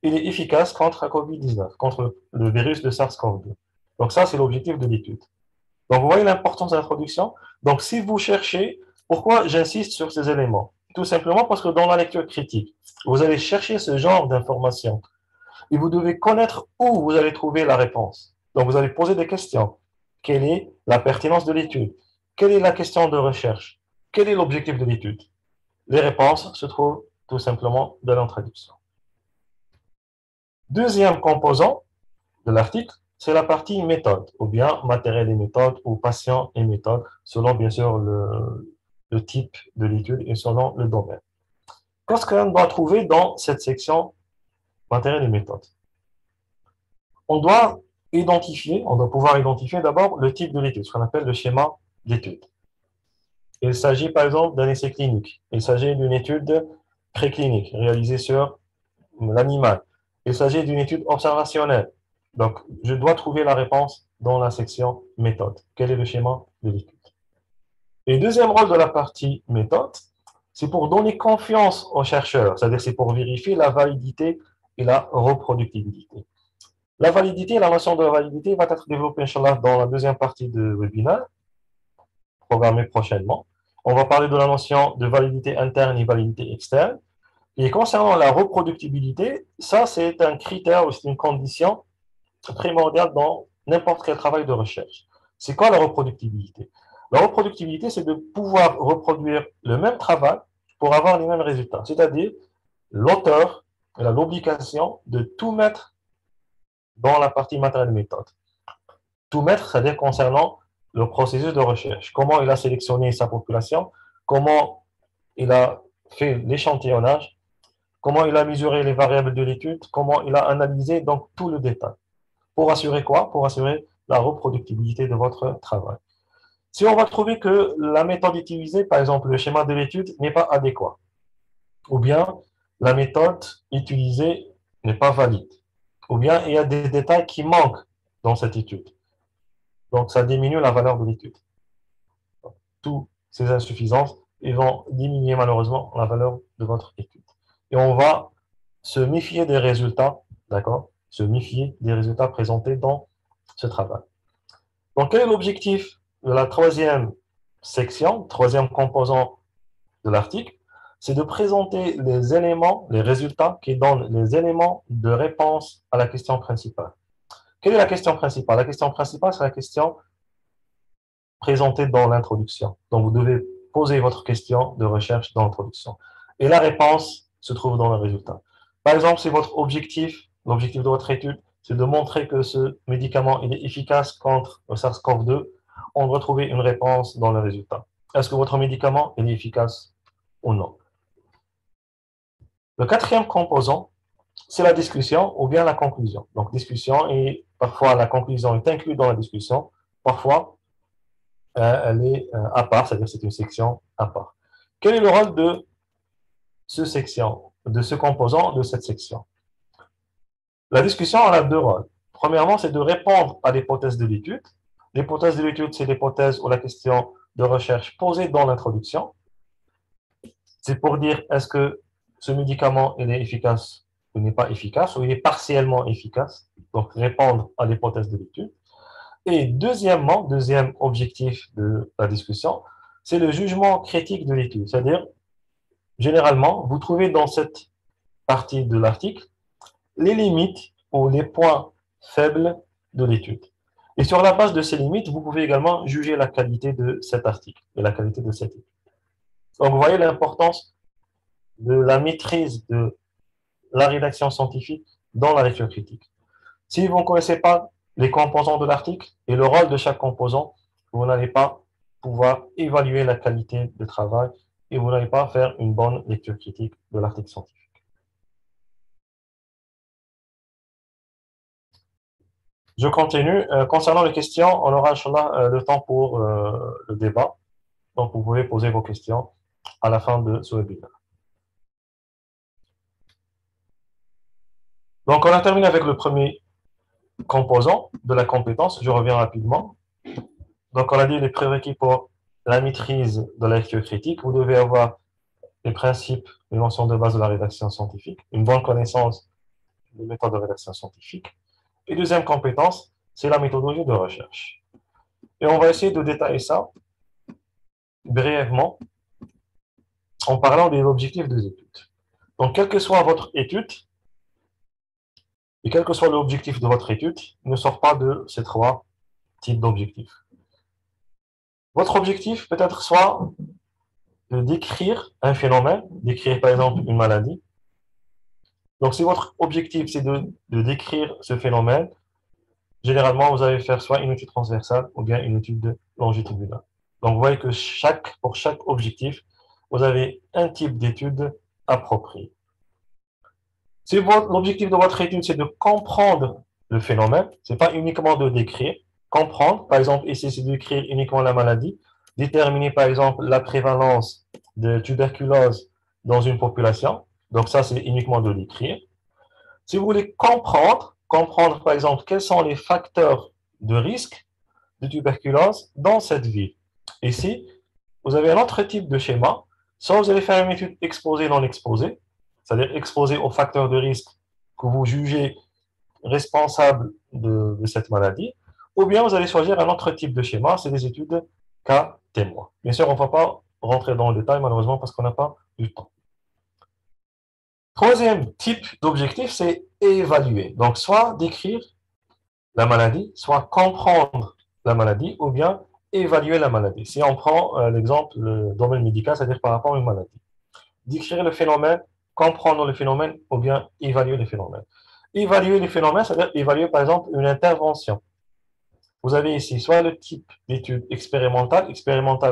il est efficace contre la Covid-19, contre le virus de SARS-CoV-2. Donc ça, c'est l'objectif de l'étude. Donc vous voyez l'importance de l'introduction. Donc si vous cherchez, pourquoi j'insiste sur ces éléments? Tout simplement parce que dans la lecture critique, vous allez chercher ce genre d'informations et vous devez connaître où vous allez trouver la réponse. Donc vous allez poser des questions. Quelle est la pertinence de l'étude? Quelle est la question de recherche? Quel est l'objectif de l'étude? Les réponses se trouvent tout simplement dans l'introduction. Deuxième composant de l'article, c'est la partie méthode, ou bien matériel et méthode, ou patient et méthode, selon bien sûr le type de l'étude et selon le domaine. Qu'est-ce qu'on doit trouver dans cette section matériel et méthode? On doit on doit pouvoir identifier d'abord le type de l'étude, ce qu'on appelle le schéma d'étude. Il s'agit par exemple d'un essai clinique, il s'agit d'une étude préclinique réalisée sur l'animal, il s'agit d'une étude observationnelle. Donc, je dois trouver la réponse dans la section méthode. Quel est le schéma de l'étude? Et deuxième rôle de la partie méthode, c'est pour donner confiance aux chercheurs, c'est-à-dire c'est pour vérifier la validité et la reproductibilité. La validité, la notion de validité va être développée, Inch'Allah, dans la deuxième partie de webinaire, programmée prochainement. On va parler de la notion de validité interne et validité externe. Et concernant la reproductibilité, ça, c'est un critère ou c'est une condition primordiale dans n'importe quel travail de recherche. C'est quoi la reproductibilité? La reproductibilité, c'est de pouvoir reproduire le même travail pour avoir les mêmes résultats. C'est-à-dire, l'auteur a l'obligation de tout mettre dans la partie matérielle méthode. Tout mettre, c'est-à-dire concernant le processus de recherche. Comment il a sélectionné sa population, comment il a fait l'échantillonnage, comment il a mesuré les variables de l'étude, comment il a analysé donc tout le détail. Pour assurer quoi? Pour assurer la reproductibilité de votre travail. Si on va trouver que la méthode utilisée, par exemple le schéma de l'étude, n'est pas adéquat, ou bien la méthode utilisée n'est pas valide, ou bien il y a des détails qui manquent dans cette étude. Donc ça diminue la valeur de l'étude. Toutes ces insuffisances, ils vont diminuer malheureusement la valeur de votre étude. Et on va se méfier des résultats, d'accord? Se méfier des résultats présentés dans ce travail. Donc, quel est l'objectif de la troisième section, troisième composant de l'article? C'est de présenter les éléments, les résultats qui donnent les éléments de réponse à la question principale. Quelle est la question principale? La question principale, c'est la question présentée dans l'introduction. Donc, vous devez poser votre question de recherche dans l'introduction. Et la réponse se trouve dans le résultat. Par exemple, si votre objectif, l'objectif de votre étude, c'est de montrer que ce médicament il est efficace contre le SARS-CoV-2, on doit trouver une réponse dans le résultat. Est-ce que votre médicament est efficace ou non? Le quatrième composant, c'est la discussion ou bien la conclusion. Donc, discussion et parfois la conclusion est inclue dans la discussion. Parfois, elle est à part, c'est-à-dire c'est une section à part. Quel est le rôle de de ce composant de cette section. La discussion elle a deux rôles. Premièrement, c'est de répondre à l'hypothèse de l'étude. L'hypothèse de l'étude, c'est l'hypothèse ou la question de recherche posée dans l'introduction. C'est pour dire est-ce que ce médicament il est efficace ou n'est pas efficace, ou il est partiellement efficace. Donc, répondre à l'hypothèse de l'étude. Et deuxièmement, deuxième objectif de la discussion, c'est le jugement critique de l'étude. C'est-à-dire, généralement, vous trouvez dans cette partie de l'article les limites ou les points faibles de l'étude. Et sur la base de ces limites, vous pouvez également juger la qualité de cet article et la qualité de cette étude. Donc, vous voyez l'importance de la maîtrise de la rédaction scientifique dans la lecture critique. Si vous ne connaissez pas les composants de l'article et le rôle de chaque composant, vous n'allez pas pouvoir évaluer la qualité de travail et vous n'allez pas faire une bonne lecture critique de l'article scientifique. Je continue. Concernant les questions, on aura inchallah, le temps pour le débat. Donc, vous pouvez poser vos questions à la fin de ce webinaire. Donc, on a terminé avec le premier composant de la compétence. Je reviens rapidement. Donc, on a dit les prérequis pour la maîtrise de la lecture critique. Vous devez avoir les principes, les notions de base de la rédaction scientifique, une bonne connaissance des méthodes de rédaction scientifique. Et deuxième compétence, c'est la méthodologie de recherche. Et on va essayer de détailler ça brièvement en parlant des objectifs des études. Donc, quelle que soit votre étude, et quel que soit l'objectif de votre étude, ne sort pas de ces trois types d'objectifs. Votre objectif peut être soit de décrire un phénomène, décrire par exemple une maladie. Donc, si votre objectif c'est de décrire ce phénomène, généralement, vous allez faire soit une étude transversale ou bien une étude longitudinale. Donc, vous voyez que pour chaque objectif, vous avez un type d'étude approprié. Si l'objectif de votre étude, c'est de comprendre le phénomène, ce n'est pas uniquement de décrire, comprendre, par exemple, ici, c'est de décrire uniquement la maladie, déterminer, par exemple, la prévalence de tuberculose dans une population. Donc, ça, c'est uniquement de décrire. Si vous voulez comprendre, par exemple, quels sont les facteurs de risque de tuberculose dans cette ville. Ici, vous avez un autre type de schéma. Soit vous allez faire une étude exposée non exposée, c'est-à-dire exposée aux facteurs de risque que vous jugez responsables de cette maladie, ou bien vous allez choisir un autre type de schéma, c'est des études cas témoins. Bien sûr, on ne va pas rentrer dans le détail, malheureusement, parce qu'on n'a pas du temps. Troisième type d'objectif, c'est évaluer. Donc, soit décrire la maladie, soit comprendre la maladie, ou bien évaluer la maladie. Si on prend l'exemple, le domaine médical, c'est-à-dire par rapport à une maladie. Décrire le phénomène, comprendre le phénomène, ou bien évaluer le phénomène. Évaluer les phénomènes, c'est-à-dire évaluer par exemple une intervention. Vous avez ici soit le type d'étude expérimentale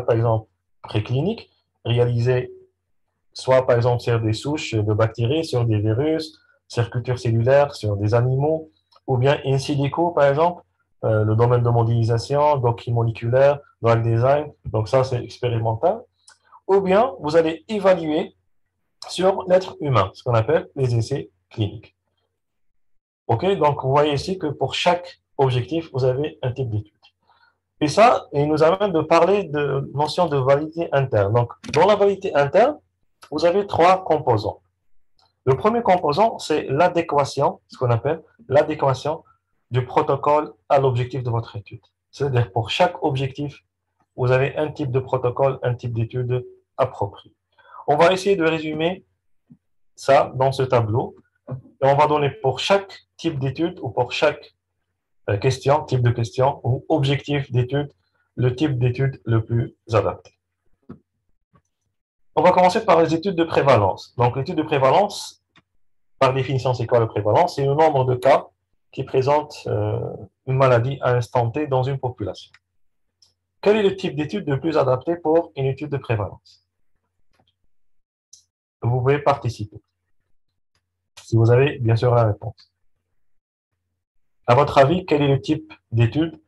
par exemple préclinique, réalisée soit par exemple sur des souches de bactéries, sur des virus, sur cultures cellulaires, sur des animaux, ou bien in silico par exemple, le domaine de modélisation, doctrine moléculaire, drug design, donc ça c'est expérimental. Ou bien vous allez évaluer sur l'être humain, ce qu'on appelle les essais cliniques. OK, donc vous voyez ici que pour chaque objectif, vous avez un type d'étude. Et ça, il nous amène de parler de notion de validité interne. Donc, dans la validité interne, vous avez trois composants. Le premier composant, c'est l'adéquation, ce qu'on appelle l'adéquation du protocole à l'objectif de votre étude. C'est-à-dire, pour chaque objectif, vous avez un type de protocole, un type d'étude approprié. On va essayer de résumer ça dans ce tableau. Et on va donner pour chaque type d'étude ou pour chaque question, type de question ou objectif d'étude, le type d'étude le plus adapté. On va commencer par les études de prévalence. Donc, l'étude de prévalence, par définition, c'est quoi la prévalence? C'est le nombre de cas qui présentent une maladie à instant T dans une population. Quel est le type d'étude le plus adapté pour une étude de prévalence? Vous pouvez participer, si vous avez bien sûr la réponse. À votre avis, quel est le type d'étude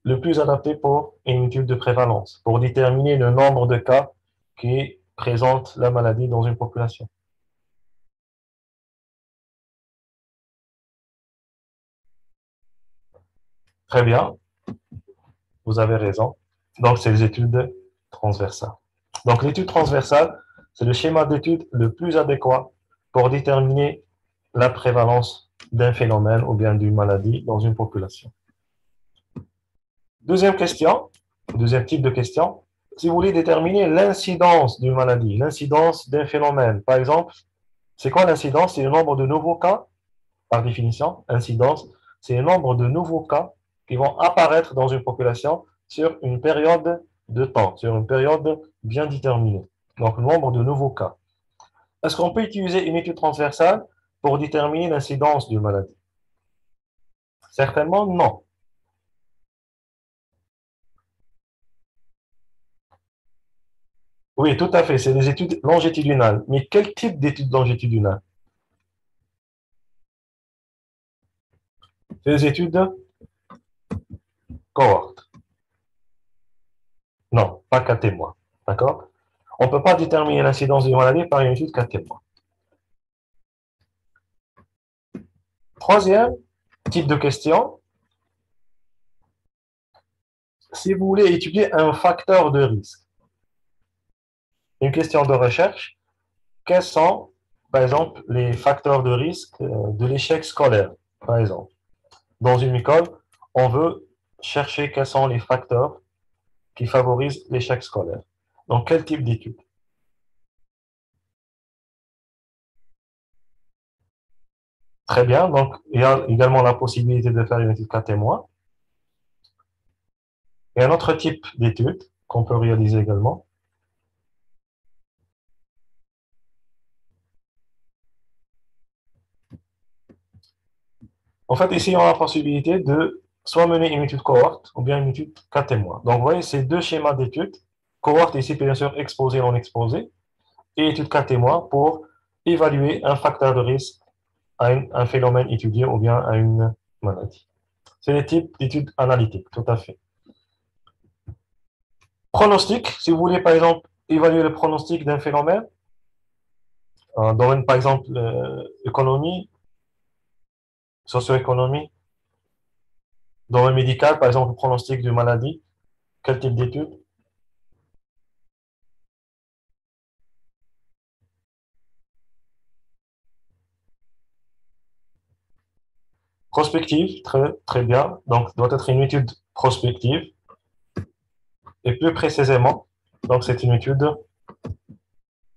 le plus adapté pour une étude de prévalence, pour déterminer le nombre de cas qui présentent la maladie dans une population? Très bien, vous avez raison. Donc, c'est les études transversales. Donc, l'étude transversale, c'est le schéma d'étude le plus adéquat pour déterminer la prévalence d'un phénomène ou bien d'une maladie dans une population. Deuxième question, deuxième type de question, si vous voulez déterminer l'incidence d'une maladie, l'incidence d'un phénomène, par exemple, c'est quoi l'incidence? C'est le nombre de nouveaux cas, par définition. Incidence, c'est le nombre de nouveaux cas qui vont apparaître dans une population sur une période de temps, sur une période bien déterminée. Donc, le nombre de nouveaux cas. Est-ce qu'on peut utiliser une étude transversale pour déterminer l'incidence d'une maladie? Certainement non. Oui, tout à fait, c'est des études longitudinales. Mais quel type d'études longitudinales? C'est des études cohortes. Non, pas 4 témoins. D'accord? On ne peut pas déterminer l'incidence d'une maladie par une étude 4 témoins. Troisième type de question, si vous voulez étudier un facteur de risque, une question de recherche, quels sont, par exemple, les facteurs de risque de l'échec scolaire, par exemple? Dans une école, on veut chercher quels sont les facteurs qui favorisent l'échec scolaire. Donc, quel type d'étude? Très bien. Donc, il y a également la possibilité de faire une étude cas témoin. Et un autre type d'étude qu'on peut réaliser également. En fait, ici, on a la possibilité de soit mener une étude cohorte ou bien une étude cas témoin. Donc, vous voyez, ces deux schémas d'études. Cohorte ici, bien sûr, exposé, non exposé. Et étude cas témoin pour évaluer un facteur de risque à un phénomène étudié ou bien à une maladie. C'est les types d'études analytiques, tout à fait. Pronostic, si vous voulez, par exemple, évaluer le pronostic d'un phénomène, un domaine, par exemple, économie, socio-économie, domaine médical, par exemple, le pronostic de maladie, quel type d'étude? Prospective, très, très bien. Donc, doit être une étude prospective. Et plus précisément, donc, c'est une étude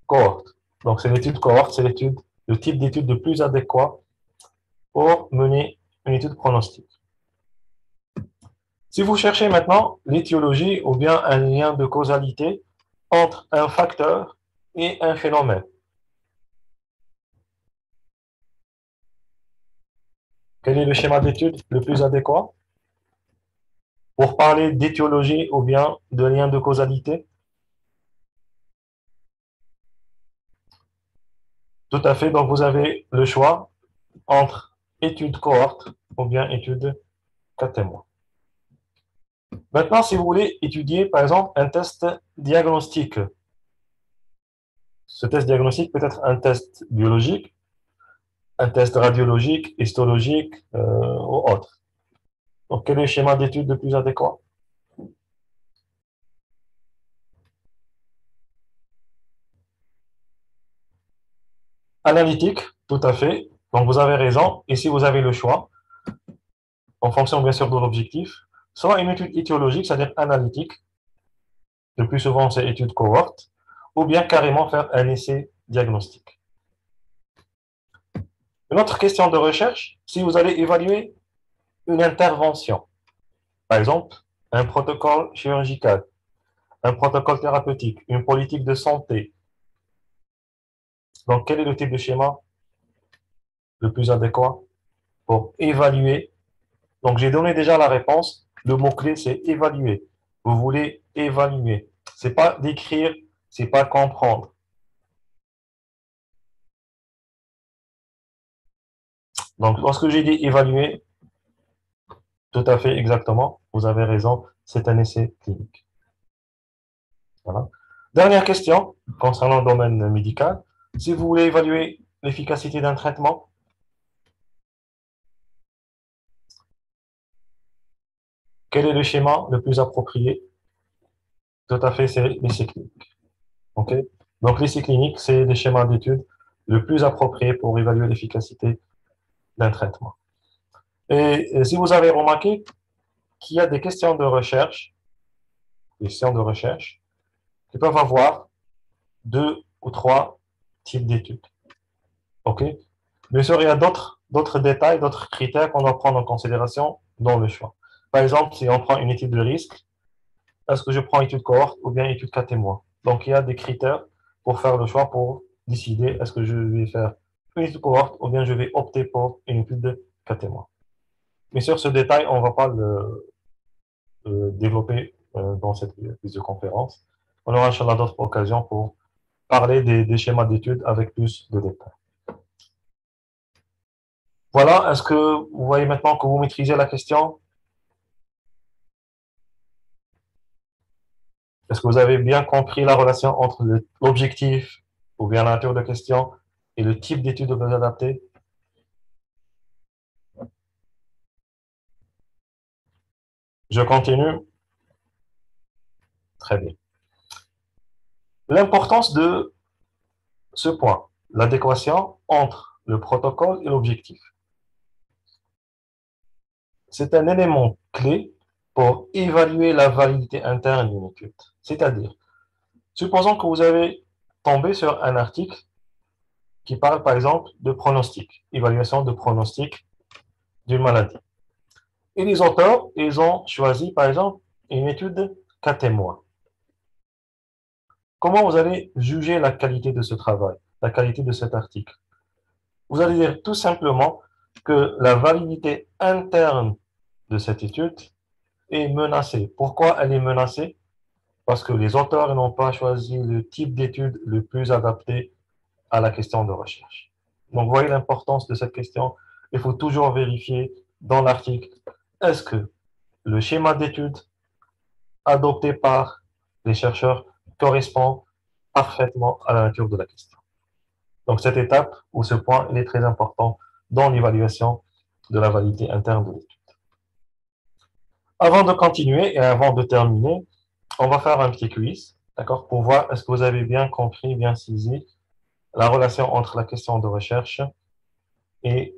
cohorte. Donc, c'est l'étude cohorte, c'est l'étude, le type d'étude le plus adéquat pour mener une étude pronostique. Si vous cherchez maintenant l'étiologie ou bien un lien de causalité entre un facteur et un phénomène, quel est le schéma d'étude le plus adéquat pour parler d'étiologie ou bien de lien de causalité? Tout à fait. Donc, vous avez le choix entre étude cohorte ou bien étude cas témoin. Maintenant, si vous voulez étudier, par exemple, un test diagnostique, ce test diagnostique peut être un test biologique, un test radiologique, histologique ou autre. Donc, quel est le schéma d'étude le plus adéquat? Analytique, tout à fait. Donc, vous avez raison. Ici, vous avez le choix, en fonction bien sûr de l'objectif, soit une étude étiologique, c'est-à-dire analytique, le plus souvent c'est étude cohorte, ou bien carrément faire un essai diagnostique. Une autre question de recherche, si vous allez évaluer une intervention, par exemple, un protocole chirurgical, un protocole thérapeutique, une politique de santé. Donc, quel est le type de schéma le plus adéquat pour évaluer? Donc, j'ai donné déjà la réponse. Le mot-clé, c'est évaluer. Vous voulez évaluer. C'est pas décrire, c'est pas comprendre. Donc, lorsque j'ai dit évaluer, tout à fait exactement, vous avez raison, c'est un essai clinique. Voilà. Dernière question concernant le domaine médical. Si vous voulez évaluer l'efficacité d'un traitement, Quel est le schéma le plus approprié? Tout à fait, c'est l'essai clinique. OK? Donc, l'essai clinique, c'est des schémas d'études le plus appropriés pour évaluer l'efficacité d'un traitement. Et si vous avez remarqué qu'il y a des questions de recherche qui peuvent avoir deux ou trois types d'études. OK? Bien sûr, il y a d'autres détails, d'autres critères qu'on doit prendre en considération dans le choix. Par exemple, si on prend une étude de risque, est-ce que je prends étude cohorte ou bien étude cas témoin? Donc, il y a des critères pour faire le choix, pour décider est-ce que je vais faire une étude cohorte ou bien je vais opter pour une étude de cas témoin. Mais sur ce détail, on ne va pas le développer dans cette visioconférence. On aura inchallah d'autres occasions pour parler des schémas d'études avec plus de détails. Voilà, est-ce que vous voyez maintenant que vous maîtrisez la question? Est-ce que vous avez bien compris la relation entre l'objectif ou bien la nature de question et le type d'étude que vous adaptez? Je continue. Très bien. L'importance de ce point, l'adéquation entre le protocole et l'objectif. C'est un élément clé pour évaluer la validité interne d'une étude. C'est-à-dire, supposons que vous avez tombé sur un article qui parle par exemple de pronostic, évaluation de pronostic d'une maladie. Et les auteurs, ils ont choisi par exemple une étude cas témoin. Comment vous allez juger la qualité de ce travail, la qualité de cet article? Vous allez dire tout simplement que la validité interne de cette étude est menacée. Pourquoi elle est menacée? Parce que les auteurs n'ont pas choisi le type d'étude le plus adapté à la question de recherche. Donc, vous voyez l'importance de cette question. Il faut toujours vérifier dans l'article, est-ce que le schéma d'étude adopté par les chercheurs correspond parfaitement à la nature de la question. Donc, cette étape ou ce point, il est très important dans l'évaluation de la validité interne de l'étude. Avant de continuer et avant de terminer, on va faire un petit quiz, d'accord, pour voir est-ce que vous avez bien compris, bien saisi la relation entre la question de recherche et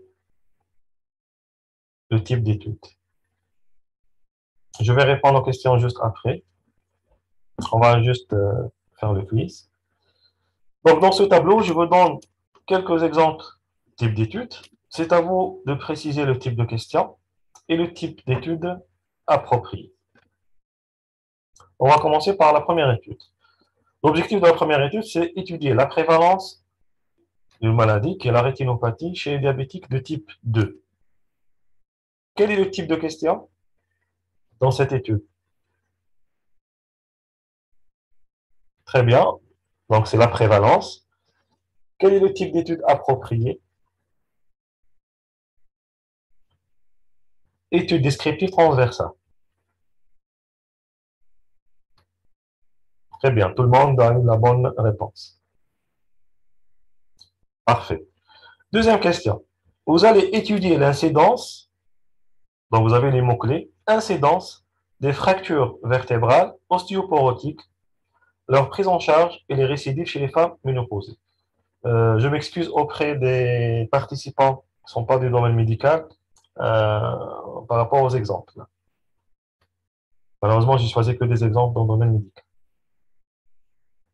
le type d'étude. Je vais répondre aux questions juste après. On va juste faire le quiz. Donc, dans ce tableau, je vous donne quelques exemples type d'études. C'est à vous de préciser le type de question et le type d'étude approprié. On va commencer par la première étude. L'objectif de la première étude, c'est étudier la prévalence d'une maladie qui est la rétinopathie chez les diabétiques de type 2. Quel est le type de question dans cette étude? Très bien. Donc, c'est la prévalence. Quel est le type d'étude approprié? Étude descriptive transversale. Très bien. Tout le monde donne la bonne réponse. Parfait. Deuxième question. Vous allez étudier l'incidence, donc vous avez les mots-clés, incidence des fractures vertébrales ostéoporotiques, leur prise en charge et les récidives chez les femmes ménopausées. Je m'excuse auprès des participants qui ne sont pas du domaine médical par rapport aux exemples. Malheureusement, j'ai choisi que des exemples dans le domaine médical.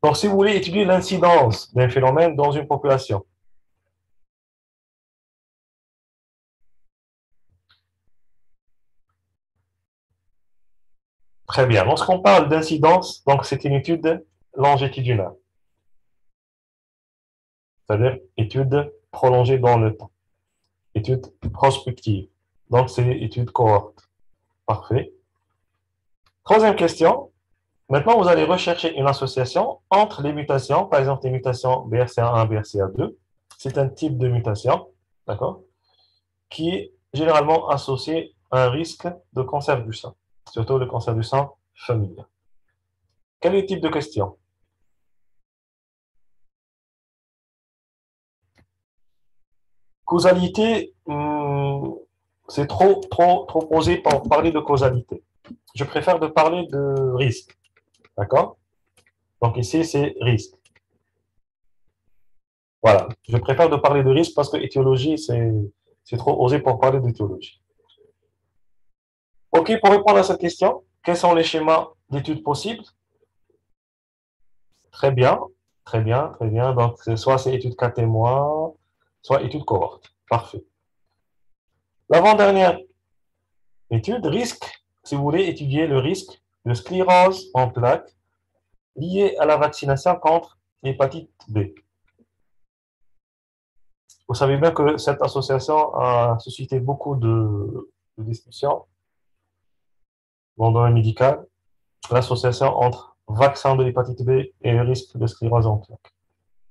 Donc, si vous voulez étudier l'incidence d'un phénomène dans une population, très bien. Lorsqu'on parle d'incidence, donc c'est une étude longitudinale, c'est-à-dire étude prolongée dans le temps, étude prospective. Donc, c'est étude cohorte. Parfait. Troisième question. Maintenant, vous allez rechercher une association entre les mutations, par exemple les mutations BRCA1, BRCA2. C'est un type de mutation, d'accord, qui est généralement associé à un risque de cancer du sein, surtout le cancer du sein familial. Quel est le type de question? Causalité, c'est trop posé pour parler de causalité. je préfère de parler de risque. D'accord? Donc ici, c'est risque. Voilà. Je préfère de parler de risque parce que étiologie, c'est trop osé pour parler d'étiologie. OK, pour répondre à cette question, quels sont les schémas d'études possibles? Très bien, très bien, très bien. Donc, soit c'est étude cas témoin, soit étude cohorte. Parfait. L'avant-dernière étude, risque, si vous voulez étudier le risque de sclérose en plaques lié à la vaccination contre l'hépatite B. Vous savez bien que cette association a suscité beaucoup de discussions dans le domaine médical, l'association entre vaccin de l'hépatite B et le risque de sclérose en plaques.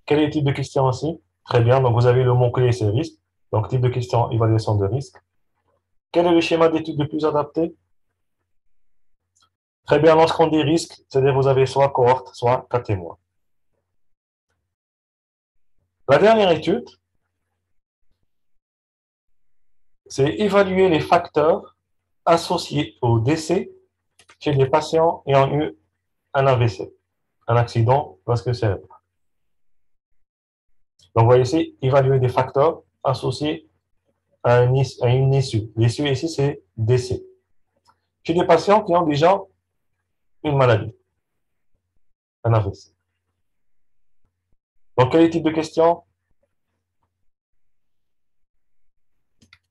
Quel est le type de question ici? Très bien, donc vous avez le mot-clé, c'est risque. Donc, type de question, évaluation de risque. Quel est le schéma d'étude le plus adapté? Très bien, lorsqu'on dit risque, c'est-à-dire vous avez soit cohorte, soit cas témoin. La dernière étude, c'est évaluer les facteurs associés au décès chez les patients ayant eu un AVC, un accident vasculaire cérébral. Donc, vous voyez ici, évaluer des facteurs associés à une issue. L'issue ici, c'est décès. Chez des patients qui ont déjà une maladie, un AVC. Donc, quel est le type de question?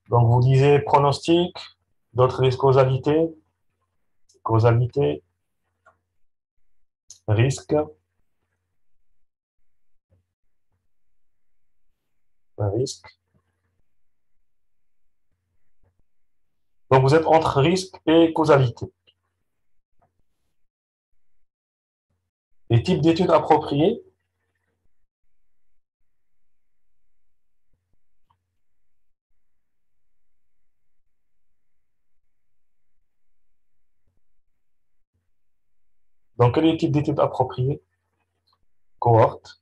Donc, vous disiez pronostic, d'autres disent causalité, causalité, risque, un risque. Donc, vous êtes entre risque et causalité. Les types d'études appropriées. Donc, quel est le type d'études appropriées? Cohorte.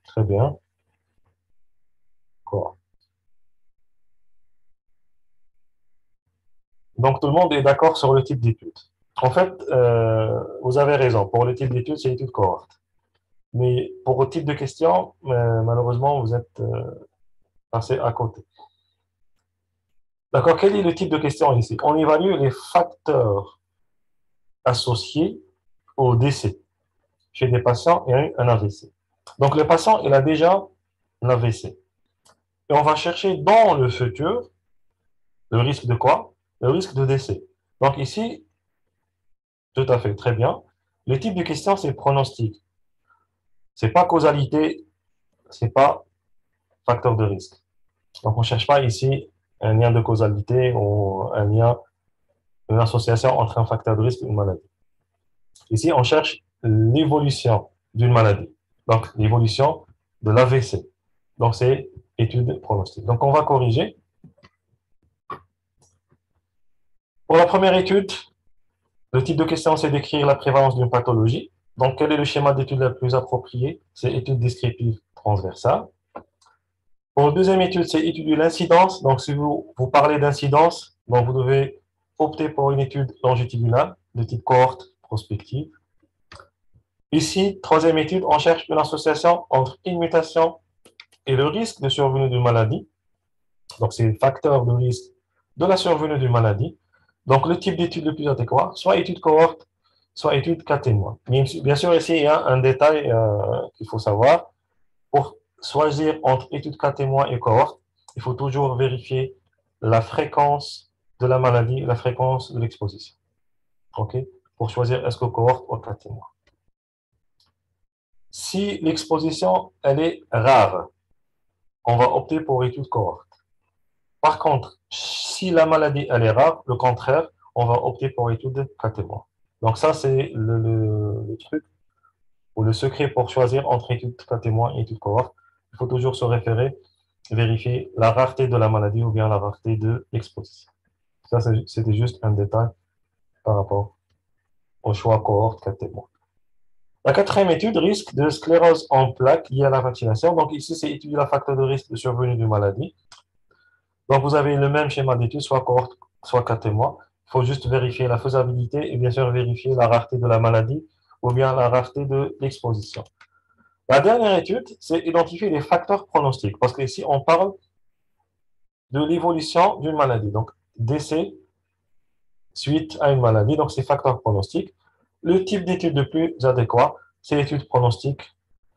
Très bien. Cohorte. Donc, tout le monde est d'accord sur le type d'étude. En fait, vous avez raison. Pour le type d'étude, c'est l'étude cohorte. Mais pour le type de question, malheureusement, vous êtes passé à côté. D'accord, quel est le type de question ici? On évalue les facteurs associés au décès chez des patients ayant eu un AVC. Donc, le patient, il a déjà un AVC. Et on va chercher dans le futur le risque de quoi? Le risque de décès. Donc, ici, tout à fait, très bien. Le type de question, c'est pronostic. C'est pas causalité, c'est pas facteur de risque. Donc, on ne cherche pas ici un lien de causalité ou un lien, une association entre un facteur de risque et une maladie. Ici, on cherche l'évolution d'une maladie. Donc, l'évolution de l'AVC. Donc, c'est étude pronostique. Donc, on va corriger. Pour la première étude, le type de question, c'est d'écrire la prévalence d'une pathologie. Donc, quel est le schéma d'étude le plus approprié? C'est étude descriptive transversale. Pour la deuxième étude, c'est étudier l'incidence. Donc, si vous parlez d'incidence, donc vous devez opter pour une étude longitudinale de type cohorte prospective. Ici, troisième étude, on cherche une association entre une mutation et le risque de survenue d'une maladie. Donc, c'est le facteur de risque de la survenue d'une maladie. Donc, le type d'étude le plus adéquat, soit étude cohorte, soit étude cas témoin. Bien sûr, ici, il y a un détail qu'il faut savoir. Pour choisir entre étude cas témoin et cohorte, il faut toujours vérifier la fréquence de la maladie, la fréquence de l'exposition. OK? Pour choisir est-ce que cohorte ou cas témoin. Si l'exposition, elle est rare, on va opter pour étude cohorte. Par contre, si la maladie, elle est rare, le contraire, on va opter pour étude cas témoin. Donc ça, c'est le truc ou le secret pour choisir entre étude cas témoin et étude cohorte. Il faut toujours se référer, vérifier la rareté de la maladie ou bien la rareté de l'exposition. Ça, c'était juste un détail par rapport au choix cohorte cas témoin. La quatrième étude, risque de sclérose en plaques liée à la vaccination. Donc ici, c'est étudier la facteur de risque de survenue d'une maladie. Donc vous avez le même schéma d'étude, soit cohorte, soit cas témoin. Il faut juste vérifier la faisabilité et bien sûr vérifier la rareté de la maladie ou bien la rareté de l'exposition. La dernière étude, c'est identifier les facteurs pronostiques, parce qu'ici, on parle de l'évolution d'une maladie. Donc, décès suite à une maladie, donc c'est facteurs pronostiques. Le type d'étude le plus adéquat, c'est l'étude pronostique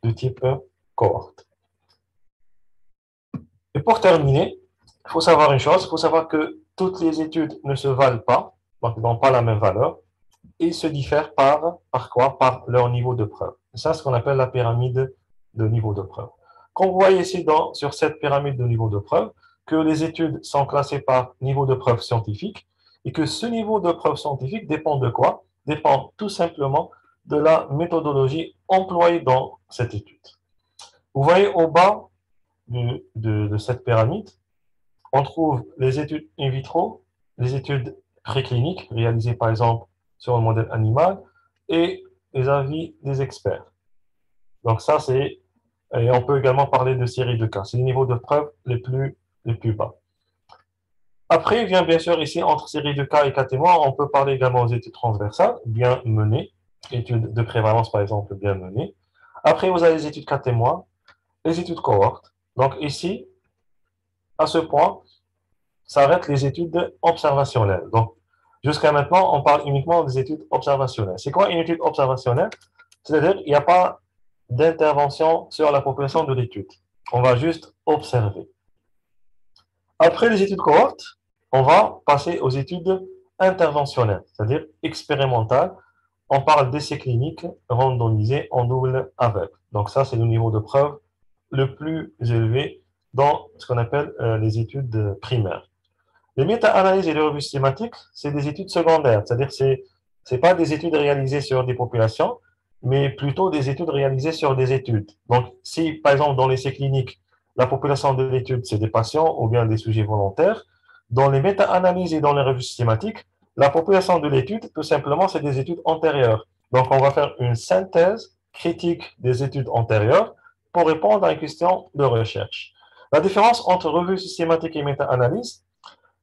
de type cohorte. Et pour terminer, il faut savoir une chose, il faut savoir que toutes les études ne se valent pas, donc n'ont pas la même valeur, et se diffèrent par quoi? Par leur niveau de preuve. C'est ce qu'on appelle la pyramide de niveau de preuve. Quand vous voyez ici sur cette pyramide de niveau de preuve, que les études sont classées par niveau de preuve scientifique, et que ce niveau de preuve scientifique dépend de quoi? Dépend tout simplement de la méthodologie employée dans cette étude. Vous voyez au bas de cette pyramide, on trouve les études in vitro, les études précliniques réalisées par exemple sur un modèle animal et les avis des experts. Donc ça, et on peut également parler de séries de cas. C'est les niveaux de preuve les plus bas. Après, vient bien sûr ici, entre séries de cas et cas témoins, on peut parler également des études transversales, bien menées, études de prévalence par exemple, bien menées. Après, vous avez les études cas témoins, les études cohortes. Donc ici, à ce point, s'arrêtent les études observationnelles. Donc, jusqu'à maintenant, on parle uniquement des études observationnelles. C'est quoi une étude observationnelle? C'est-à-dire qu'il n'y a pas d'intervention sur la population de l'étude. On va juste observer. Après les études cohortes, on va passer aux études interventionnelles, c'est-à-dire expérimentales. On parle d'essais cliniques randomisés en double aveugle. Donc ça, c'est le niveau de preuve le plus élevé dans ce qu'on appelle les études primaires. Les méta-analyses et les revues systématiques, c'est des études secondaires, c'est-à-dire c'est pas des études réalisées sur des populations, mais plutôt des études réalisées sur des études. Donc, si par exemple dans l'essai clinique, la population de l'étude, c'est des patients ou bien des sujets volontaires, dans les méta-analyses et dans les revues systématiques, la population de l'étude, tout simplement, c'est des études antérieures. Donc, on va faire une synthèse critique des études antérieures pour répondre à une question de recherche. La différence entre revue systématique et méta-analyse,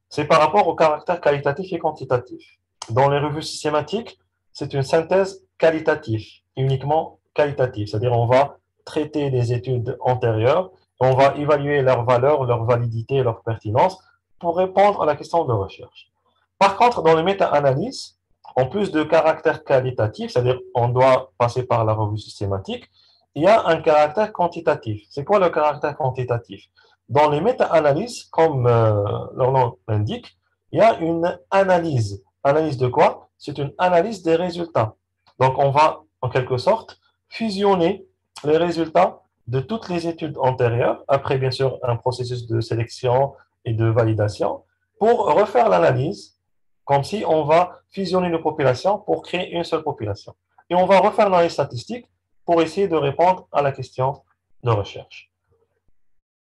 c'est par rapport au caractère qualitatif et quantitatif. Dans les revues systématiques, c'est une synthèse qualitative, uniquement qualitative, c'est-à-dire on va traiter les études antérieures, on va évaluer leur valeur, leur validité, leur pertinence pour répondre à la question de recherche. Par contre, dans les méta-analyses, en plus de caractère qualitatif, c'est-à-dire on doit passer par la revue systématique, il y a un caractère quantitatif. C'est quoi le caractère quantitatif? Dans les méta-analyses, comme leur nom l'indique, il y a une analyse. Analyse de quoi? C'est une analyse des résultats. Donc, on va, en quelque sorte, fusionner les résultats de toutes les études antérieures, après, bien sûr, un processus de sélection et de validation, pour refaire l'analyse, comme si on va fusionner nos populations pour créer une seule population. Et on va refaire l'analyse statistique pour essayer de répondre à la question de recherche.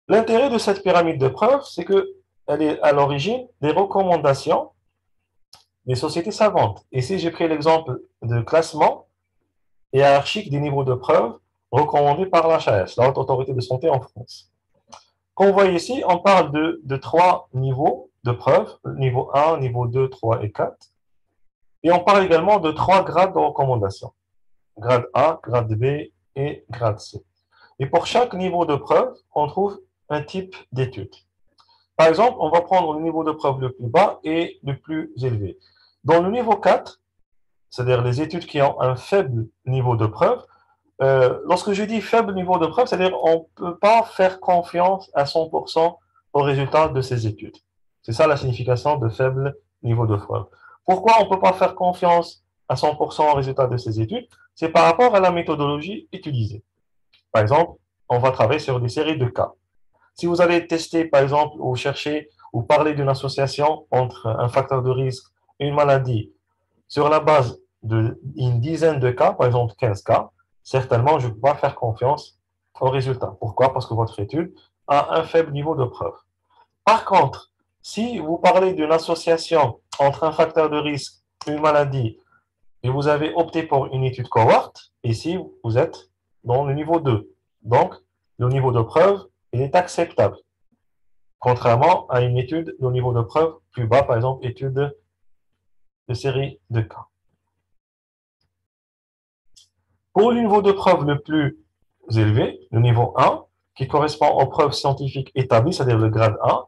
L'intérêt de cette pyramide de preuves, c'est qu'elle est à l'origine des recommandations des sociétés savantes. Ici, j'ai pris l'exemple de classement hiérarchique des niveaux de preuves recommandés par l'HAS, la Haute Autorité de Santé en France. Comme vous voyez ici, on parle de trois niveaux de preuves, niveau 1, niveau 2, 3 et 4. Et on parle également de trois grades de recommandation, grade A, grade B et grade C. Et pour chaque niveau de preuve, on trouve un type d'étude. Par exemple, on va prendre le niveau de preuve le plus bas et le plus élevé. Dans le niveau 4, c'est-à-dire les études qui ont un faible niveau de preuve, lorsque je dis faible niveau de preuve, c'est-à-dire on ne peut pas faire confiance à 100% aux résultats de ces études. C'est ça la signification de faible niveau de preuve. Pourquoi on ne peut pas faire confiance à 100% aux résultats de ces études? C'est par rapport à la méthodologie utilisée. Par exemple, on va travailler sur des séries de cas. Si vous allez tester, par exemple, ou chercher ou parler d'une association entre un facteur de risque et une maladie sur la base d'une dizaine de cas, par exemple 15 cas, certainement, je ne peux pas faire confiance aux résultats. Pourquoi? Parce que votre étude a un faible niveau de preuve. Par contre, si vous parlez d'une association entre un facteur de risque, une maladie, et vous avez opté pour une étude cohorte, ici, vous êtes dans le niveau 2. Donc, le niveau de preuve, il est acceptable. Contrairement à une étude au niveau de preuve plus bas, par exemple, étude de série de cas. Pour le niveau de preuve le plus élevé, le niveau 1, qui correspond aux preuves scientifiques établies, c'est-à-dire le grade 1,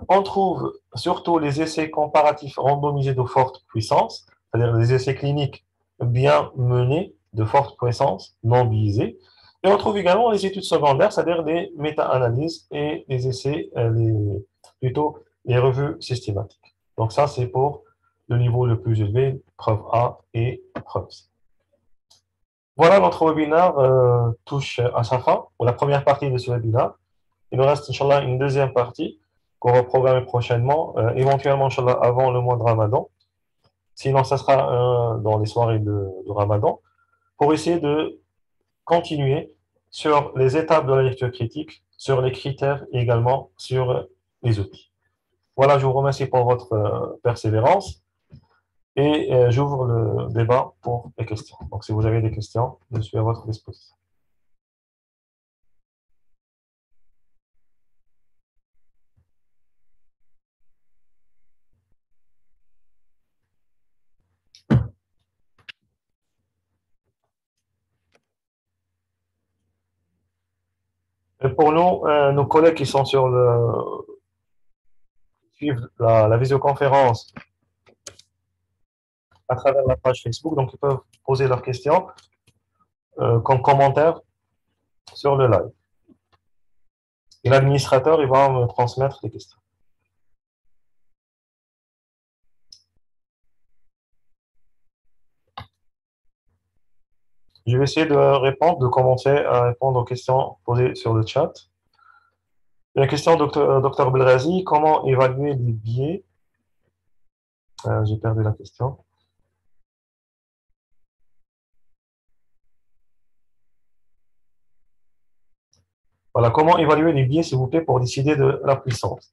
on trouve surtout les essais comparatifs randomisés de forte puissance, c'est-à-dire les essais cliniques bien menés de forte puissance, non biaisés. Et on trouve également les études secondaires, c'est-à-dire les méta-analyses et les essais, plutôt les revues systématiques. Donc ça, c'est pour le niveau le plus élevé, preuve A et preuve C. Voilà, notre webinaire touche à sa fin, pour la première partie de ce webinaire. Il nous reste, Inch'Allah, une deuxième partie qu'on va programmer prochainement, éventuellement, Inch'Allah, avant le mois de Ramadan. Sinon, ça sera dans les soirées de Ramadan, pour essayer de continuer sur les étapes de la lecture critique, sur les critères et également sur les outils. Voilà, je vous remercie pour votre persévérance et j'ouvre le débat pour les questions. Donc, si vous avez des questions, je suis à votre disposition. Et pour nous, nos collègues qui sont sur suivent la visioconférence à travers la page Facebook, donc ils peuvent poser leurs questions comme commentaire sur le live. Et l'administrateur, il va me transmettre les questions. Je vais essayer de répondre, de commencer à répondre aux questions posées sur le chat. La question, docteur Belrazi, comment évaluer les biais? J'ai perdu la question. Voilà, comment évaluer les biais, s'il vous plaît, pour décider de la puissance?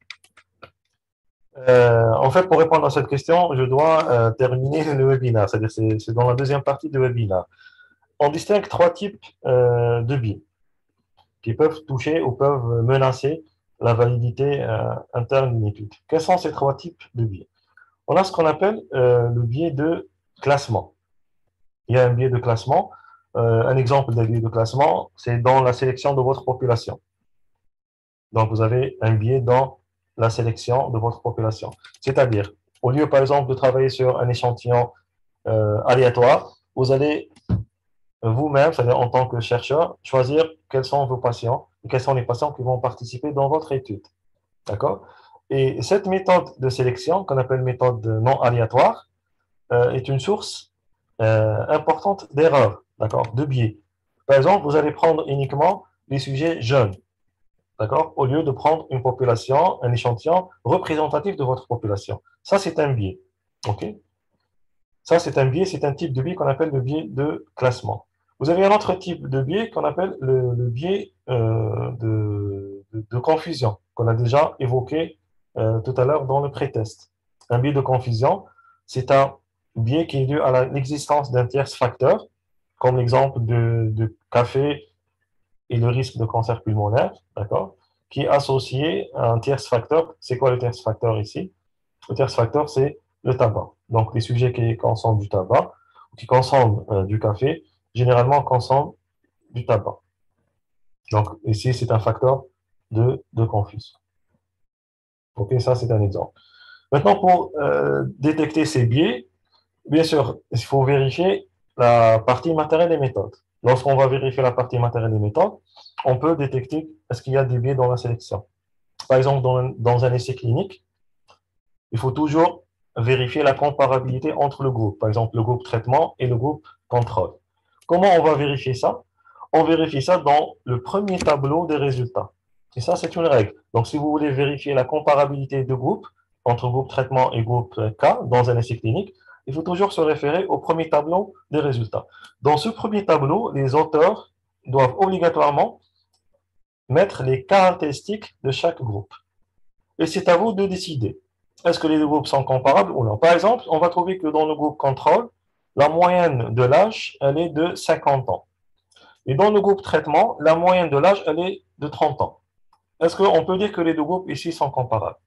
En fait, pour répondre à cette question, je dois terminer le webinaire, c'est-à-dire c'est dans la deuxième partie du webinaire. On distingue trois types de biais qui peuvent toucher ou peuvent menacer la validité interne d'une étude. Quels sont ces trois types de biais? On a ce qu'on appelle le biais de classement. Il y a un biais de classement. Un exemple d'un biais de classement, c'est dans la sélection de votre population. Donc, vous avez un biais dans la sélection de votre population. C'est-à-dire, au lieu, par exemple, de travailler sur un échantillon aléatoire, vous allez vous-même, c'est-à-dire en tant que chercheur, choisir quels sont vos patients et quels sont les patients qui vont participer dans votre étude. D'accord? Et cette méthode de sélection, qu'on appelle méthode non aléatoire, est une source importante d'erreurs, d'accord, de biais. Par exemple, vous allez prendre uniquement les sujets jeunes, d'accord, au lieu de prendre une population, un échantillon représentatif de votre population. Ça, c'est un biais, ok? Ça, c'est un biais, c'est un type de biais qu'on appelle le biais de classement. Vous avez un autre type de biais qu'on appelle le biais de confusion, qu'on a déjà évoqué tout à l'heure dans le pré-test. Un biais de confusion, c'est un biais qui est dû à l'existence d'un tierce facteur, comme l'exemple de café et le risque de cancer pulmonaire, d'accord, qui est associé à un tierce facteur. C'est quoi le tierce facteur ici? Le tierce facteur, c'est le tabac. Donc, les sujets qui consomment du tabac, qui consomment du café, généralement consomment du tabac. Donc, ici, c'est un facteur de confusion. OK, ça, c'est un exemple. Maintenant, pour détecter ces biais, bien sûr, il faut vérifier la partie matérielle et méthode. Lorsqu'on va vérifier la partie matérielle et méthode, on peut détecter est-ce qu'il y a des biais dans la sélection. Par exemple, dans un essai clinique, il faut toujours vérifier la comparabilité entre le groupe, par exemple le groupe traitement et le groupe contrôle. Comment on va vérifier ça? On vérifie ça dans le premier tableau des résultats. Et ça, c'est une règle. Donc, si vous voulez vérifier la comparabilité de groupes entre groupe traitement et groupe K dans un essai clinique, il faut toujours se référer au premier tableau des résultats. Dans ce premier tableau, les auteurs doivent obligatoirement mettre les caractéristiques de chaque groupe. Et c'est à vous de décider. Est-ce que les deux groupes sont comparables ou non? Par exemple, on va trouver que dans le groupe contrôle, la moyenne de l'âge, elle est de 50 ans. Et dans le groupe traitement, la moyenne de l'âge, elle est de 30 ans. Est-ce qu'on peut dire que les deux groupes ici sont comparables?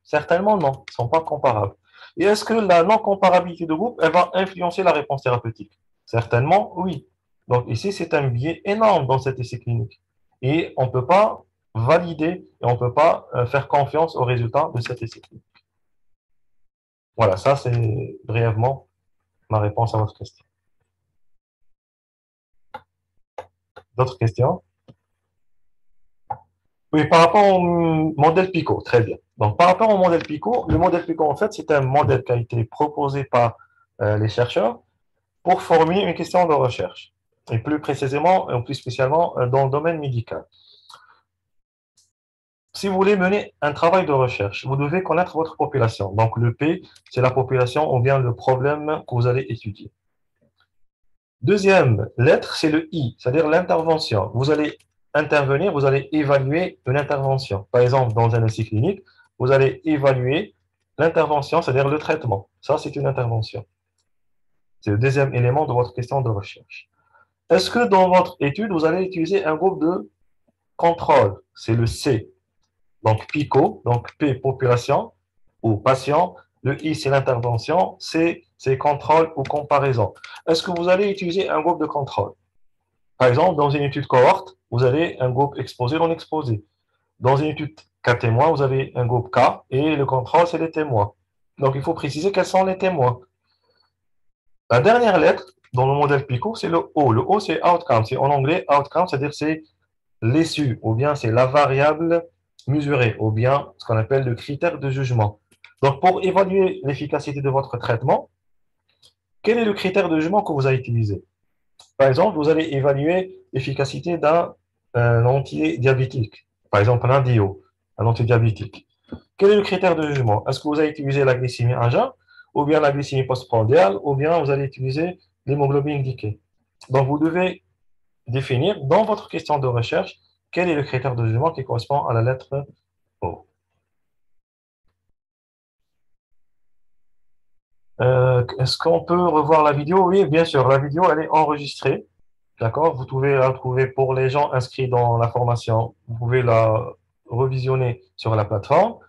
Certainement non, ils ne sont pas comparables. Et est-ce que la non-comparabilité de groupe, elle va influencer la réponse thérapeutique? Certainement, oui. Donc ici, c'est un biais énorme dans cet essai clinique. Et on ne peut pas valider et on ne peut pas faire confiance aux résultats de cet essai clinique. Voilà, ça c'est brièvement ma réponse à votre question. D'autres questions? Oui, par rapport au modèle PICO, très bien. Donc, par rapport au modèle PICO, le modèle PICO, en fait, c'est un modèle qui a été proposé par les chercheurs pour formuler une question de recherche, et plus précisément, et plus spécialement, dans le domaine médical. Si vous voulez mener un travail de recherche, vous devez connaître votre population. Donc, le P, c'est la population ou bien le problème que vous allez étudier. Deuxième lettre, c'est le I, c'est-à-dire l'intervention. Vous allez intervenir, vous allez évaluer une intervention. Par exemple, dans un essai clinique, vous allez évaluer l'intervention, c'est-à-dire le traitement. Ça, c'est une intervention. C'est le deuxième élément de votre question de recherche. Est-ce que dans votre étude, vous allez utiliser un groupe de contrôle? C'est le C. Donc, PICO, donc P, population ou patient. Le I, c'est l'intervention. C, c'est contrôle ou comparaison. Est-ce que vous allez utiliser un groupe de contrôle? Par exemple, dans une étude cohorte, vous avez un groupe exposé, non exposé. Dans une étude K témoins, vous avez un groupe K et le contrôle, c'est les témoins. Donc, il faut préciser quels sont les témoins. La dernière lettre dans le modèle PICO, c'est le O. Le O, c'est outcome. C'est en anglais outcome, c'est-à-dire c'est l'issue, ou bien c'est la variable mesurée, ou bien ce qu'on appelle le critère de jugement. Donc, pour évaluer l'efficacité de votre traitement, quel est le critère de jugement que vous avez utilisé? Par exemple, vous allez évaluer l'efficacité d'un antidiabétique. Par exemple, un DIO, un antidiabétique. Quel est le critère de jugement? Est-ce que vous allez utiliser la glycémie à jeun, ou bien la glycémie postprandiale, ou bien vous allez utiliser l'hémoglobine glyquée? Donc, vous devez définir dans votre question de recherche quel est le critère de jugement qui correspond à la lettre O. Est-ce qu'on peut revoir la vidéo? Oui, bien sûr, la vidéo, elle est enregistrée. D'accord? Vous pouvez la trouver pour les gens inscrits dans la formation. Vous pouvez la revisionner sur la plateforme.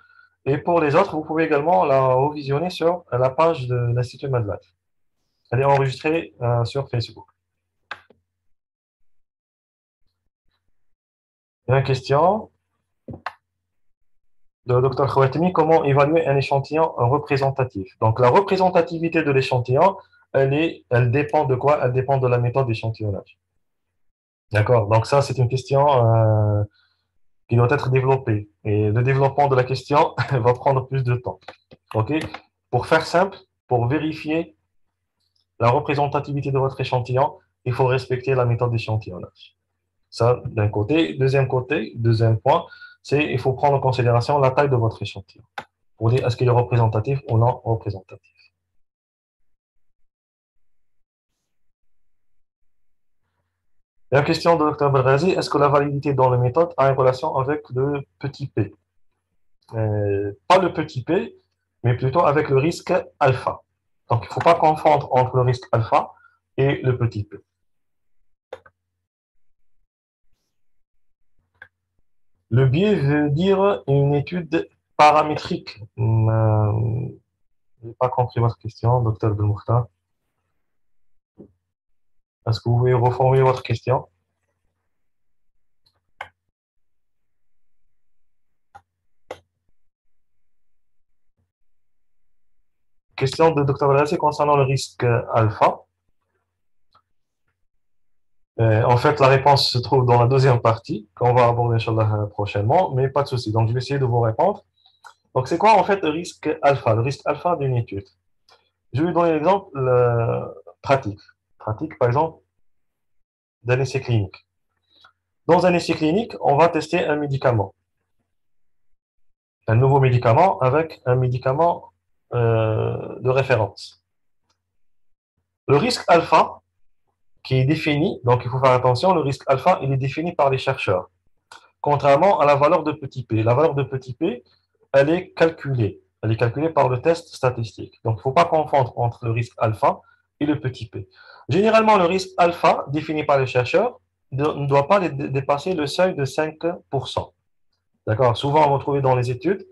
Et pour les autres, vous pouvez également la revisionner sur la page de l'Institut MedLife. Elle est enregistrée sur Facebook. Il y a une question de Dr. Khouatemi, comment évaluer un échantillon représentatif? Donc, la représentativité de l'échantillon, elle dépend de quoi? Elle dépend de la méthode d'échantillonnage. D'accord? Donc, ça, c'est une question qui doit être développée. Et le développement de la question va prendre plus de temps. OK? Pour faire simple, pour vérifier la représentativité de votre échantillon, il faut respecter la méthode d'échantillonnage. Ça, d'un côté. Deuxième point, c'est il faut prendre en considération la taille de votre échantillon pour dire est-ce qu'il est représentatif ou non représentatif. La question de Dr. Belrazi, est-ce que la validité dans la méthode a une relation avec le petit p? Pas le petit p, mais plutôt avec le risque alpha. Donc, il ne faut pas confondre entre le risque alpha et le petit p. Le biais veut dire une étude paramétrique. Je n'ai pas compris votre question, docteur Belmokhtar. Est-ce que vous pouvez reformuler votre question? Question de docteur Belmokhtar concernant le risque alpha. En fait, la réponse se trouve dans la deuxième partie, qu'on va aborder Inch'Allah prochainement, mais pas de souci. Donc, je vais essayer de vous répondre. Donc, c'est quoi en fait le risque alpha? Le risque alpha d'une étude. Je vais vous donner l'exemple pratique. Pratique, par exemple, d'un essai clinique. Dans un essai clinique, on va tester un médicament. Un nouveau médicament avec un médicament de référence. Le risque alpha, qui est défini, donc il faut faire attention, le risque alpha, il est défini par les chercheurs, contrairement à la valeur de petit p. La valeur de petit p, elle est calculée. Elle est calculée par le test statistique. Donc, il ne faut pas confondre entre le risque alpha et le petit p. Généralement, le risque alpha, défini par les chercheurs, ne doit pas dépasser le seuil de 5%. D'accord? Souvent, on va trouver dans les études,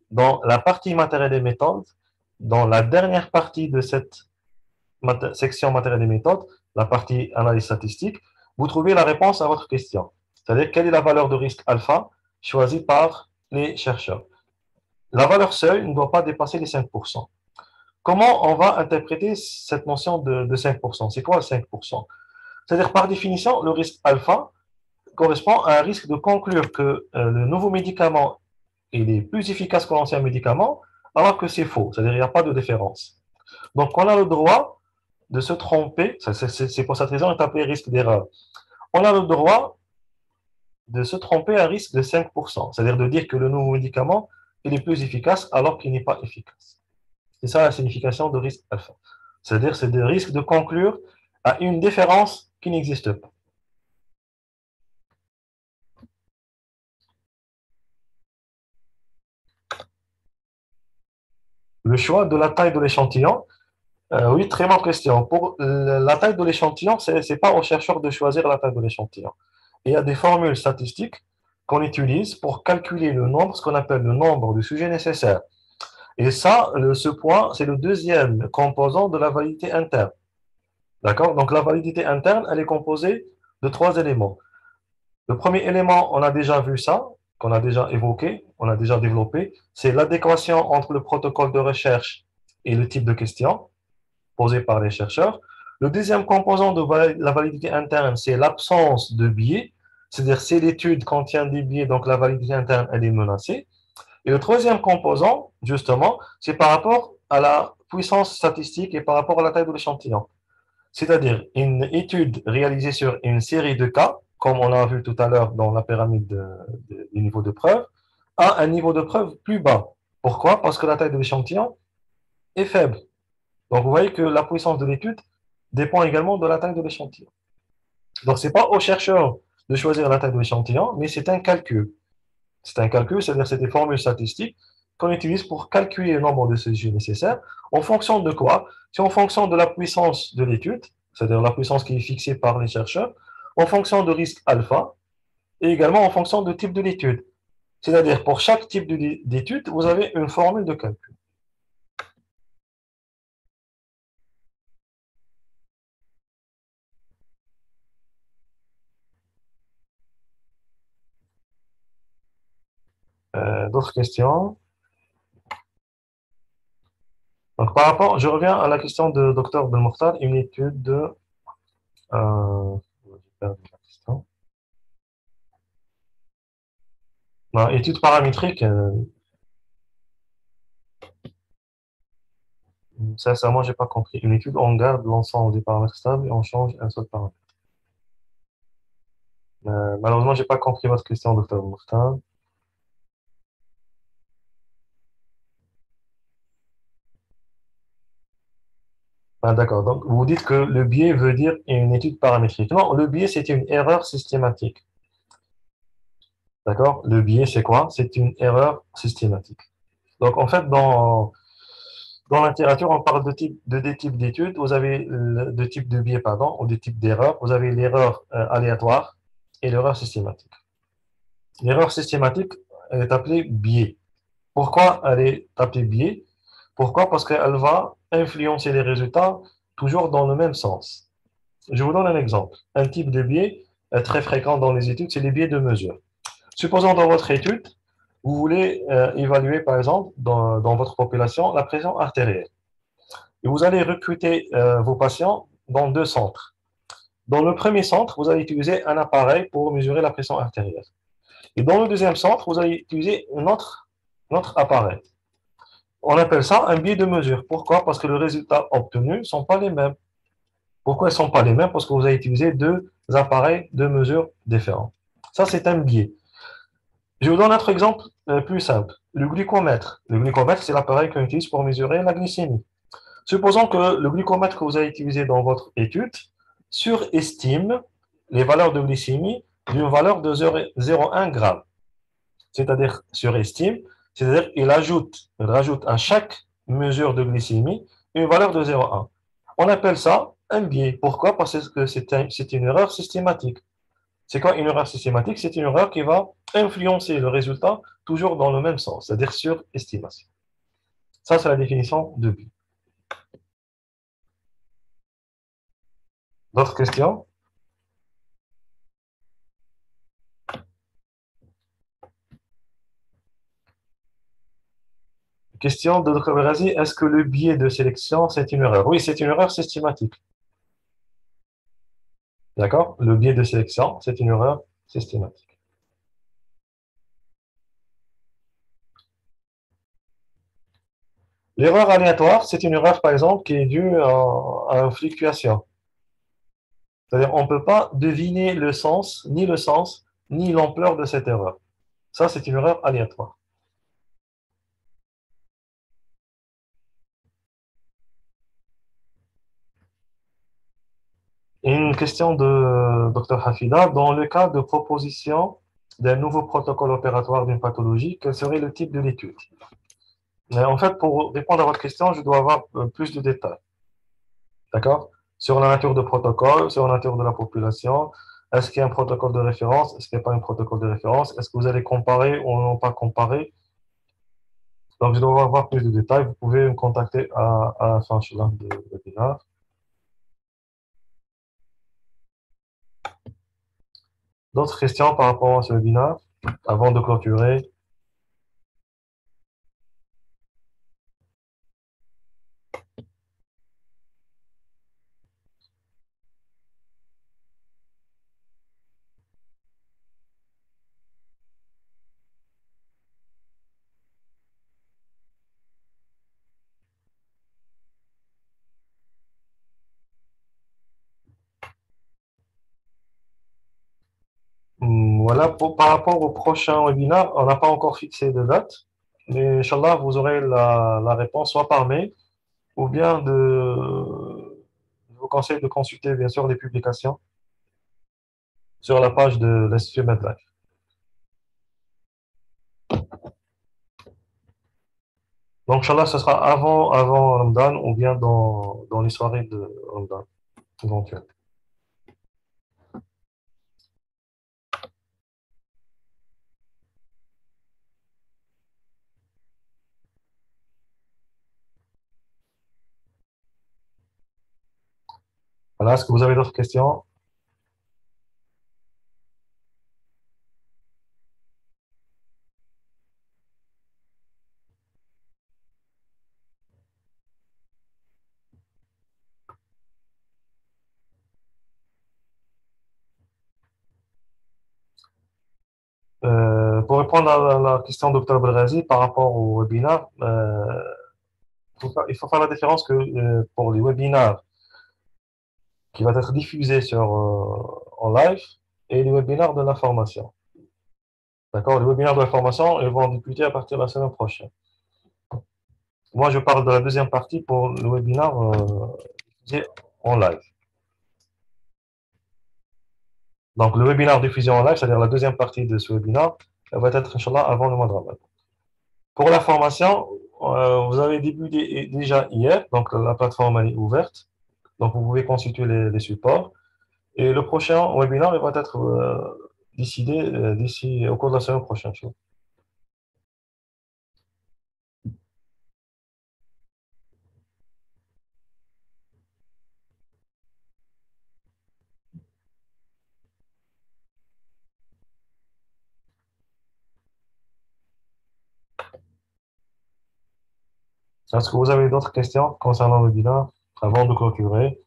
dans la partie matérielle des méthodes, dans la dernière partie de cette section matériel et méthode, la partie analyse statistique, vous trouvez la réponse à votre question. C'est-à-dire, quelle est la valeur de risque alpha choisie par les chercheurs? La valeur seuil ne doit pas dépasser les 5%. Comment on va interpréter cette notion de 5%? C'est quoi le 5%? C'est-à-dire, par définition, le risque alpha correspond à un risque de conclure que le nouveau médicament est plus efficace que l'ancien médicament, alors que c'est faux. C'est-à-dire, il n'y a pas de différence. Donc, on a le droit de se tromper, c'est pour cette raison qu'on est appelé risque d'erreur. On a le droit de se tromper à un risque de 5%, c'est-à-dire de dire que le nouveau médicament il est plus efficace alors qu'il n'est pas efficace. C'est ça la signification de risque alpha. C'est-à-dire c'est des risques de conclure à une différence qui n'existe pas. Le choix de la taille de l'échantillon, oui, très bonne question. Pour la taille de l'échantillon, ce n'est pas aux chercheurs de choisir la taille de l'échantillon. Il y a des formules statistiques qu'on utilise pour calculer le nombre, ce qu'on appelle le nombre de sujets nécessaires. Et ça, ce point, c'est le deuxième composant de la validité interne. D'accord? Donc la validité interne, elle est composée de trois éléments. Le premier élément, on a déjà vu ça, qu'on a déjà évoqué, on a déjà développé, c'est l'adéquation entre le protocole de recherche et le type de question posé par les chercheurs. Le deuxième composant de la validité interne, c'est l'absence de biais, c'est-à-dire si l'étude contient des biais, donc la validité interne, elle est menacée. Et le troisième composant, justement, c'est par rapport à la puissance statistique et par rapport à la taille de l'échantillon. C'est-à-dire une étude réalisée sur une série de cas, comme on l'a vu tout à l'heure dans la pyramide du niveau de preuve, a un niveau de preuve plus bas. Pourquoi? Parce que la taille de l'échantillon est faible. Donc vous voyez que la puissance de l'étude dépend également de la taille de l'échantillon. Donc ce n'est pas aux chercheurs de choisir la taille de l'échantillon, mais c'est un calcul. C'est un calcul, c'est-à-dire c'est des formules statistiques qu'on utilise pour calculer le nombre de sujets nécessaires. En fonction de quoi? C'est en fonction de la puissance de l'étude, c'est-à-dire la puissance qui est fixée par les chercheurs, en fonction de risque alpha, et également en fonction du type de l'étude. C'est-à-dire pour chaque type d'étude, vous avez une formule de calcul. D'autres questions? Donc, par rapport, je reviens à la question de Dr Belmokhtar, une étude de. J'ai perdu la question. Non, étude paramétrique, sincèrement, j'ai pas compris. Une étude, on garde l'ensemble des paramètres stables et on change un seul paramètre. Malheureusement, j'ai pas compris votre question, Dr Belmokhtar. Ah, d'accord. Donc, vous dites que le biais veut dire une étude paramétrique. Non, le biais, c'est une erreur systématique. D'accord? Le biais, c'est quoi? C'est une erreur systématique. Donc, en fait, dans la littérature, on parle de deux types d'études. Vous avez deux types de biais, pardon, ou deux types d'erreurs. Vous avez l'erreur aléatoire et l'erreur systématique. L'erreur systématique, elle est appelée biais. Pourquoi elle est appelée biais? Pourquoi? Parce qu'elle va influencer les résultats toujours dans le même sens. Je vous donne un exemple. Un type de biais très fréquent dans les études, c'est les biais de mesure. Supposons dans votre étude, vous voulez évaluer, par exemple, dans votre population, la pression artérielle. Et vous allez recruter vos patients dans deux centres. Dans le premier centre, vous allez utiliser un appareil pour mesurer la pression artérielle. Et dans le deuxième centre, vous allez utiliser notre appareil. On appelle ça un biais de mesure. Pourquoi? Parce que les résultats obtenus ne sont pas les mêmes. Pourquoi ils ne sont pas les mêmes? Parce que vous avez utilisé deux appareils de mesure différents. Ça, c'est un biais. Je vous donne un autre exemple plus simple. Le glucomètre. Le glucomètre, c'est l'appareil qu'on utilise pour mesurer la glycémie. Supposons que le glucomètre que vous avez utilisé dans votre étude surestime les valeurs de glycémie d'une valeur de 0,1 g. C'est-à-dire surestime, c'est-à-dire il rajoute à chaque mesure de glycémie une valeur de 0,1. On appelle ça un biais. Pourquoi? Parce que c'est une erreur systématique. C'est quoi une erreur systématique? C'est une erreur qui va influencer le résultat toujours dans le même sens, c'est-à-dire surestimation. Ça, c'est la définition de but. D'autres questions? Question de Dr. Berazi, est-ce que le biais de sélection, c'est une erreur? Oui, c'est une erreur systématique. D'accord? Le biais de sélection, c'est une erreur systématique. L'erreur aléatoire, c'est une erreur, par exemple, qui est due à une fluctuation. C'est-à-dire, on ne peut pas deviner le sens, ni l'ampleur de cette erreur. Ça, c'est une erreur aléatoire. Et une question de Dr. Hafida. Dans le cas de proposition d'un nouveau protocole opératoire d'une pathologie, quel serait le type de l'étude? Mais en fait, pour répondre à votre question, je dois avoir plus de détails. D'accord? Sur la nature de protocole, sur la nature de la population, est-ce qu'il y a un protocole de référence? Est-ce qu'il n'y a pas un protocole de référence? Est-ce que vous allez comparer ou non pas comparer? Donc, je dois avoir plus de détails. Vous pouvez me contacter à la fin de webinaire. D'autres questions par rapport à ce webinaire avant de clôturer? Voilà, par rapport au prochain webinaire, on n'a pas encore fixé de date, mais Inch'Allah, vous aurez la réponse soit par mail ou bien je vous conseille de consulter bien sûr les publications sur la page de l'Institut MedLife. Donc, Inch'Allah, ce sera avant Ramadan ou bien dans les soirées de Ramadan éventuelles. Voilà, est-ce que vous avez d'autres questions? Pour répondre à la question de Dr. Belrazi par rapport au webinaire, il faut faire la différence que pour les webinaires qui va être diffusé en live et les webinaires de l'information. D'accord? Les webinaires de l'information, ils vont débuter à partir de la semaine prochaine. Moi, je parle de la deuxième partie pour le webinaire diffusé en live. Donc, le webinaire diffusé en live, c'est-à-dire la deuxième partie de ce webinaire, elle va être, Inch'Allah, avant le mois de Ramadan. Pour la formation, vous avez débuté déjà hier, donc la plateforme elle est ouverte, donc vous pouvez consulter les supports. Et le prochain webinaire, il va être décidé d'ici au cours de la semaine prochaine. Est-ce que vous avez d'autres questions concernant le webinaire avant de clôturer?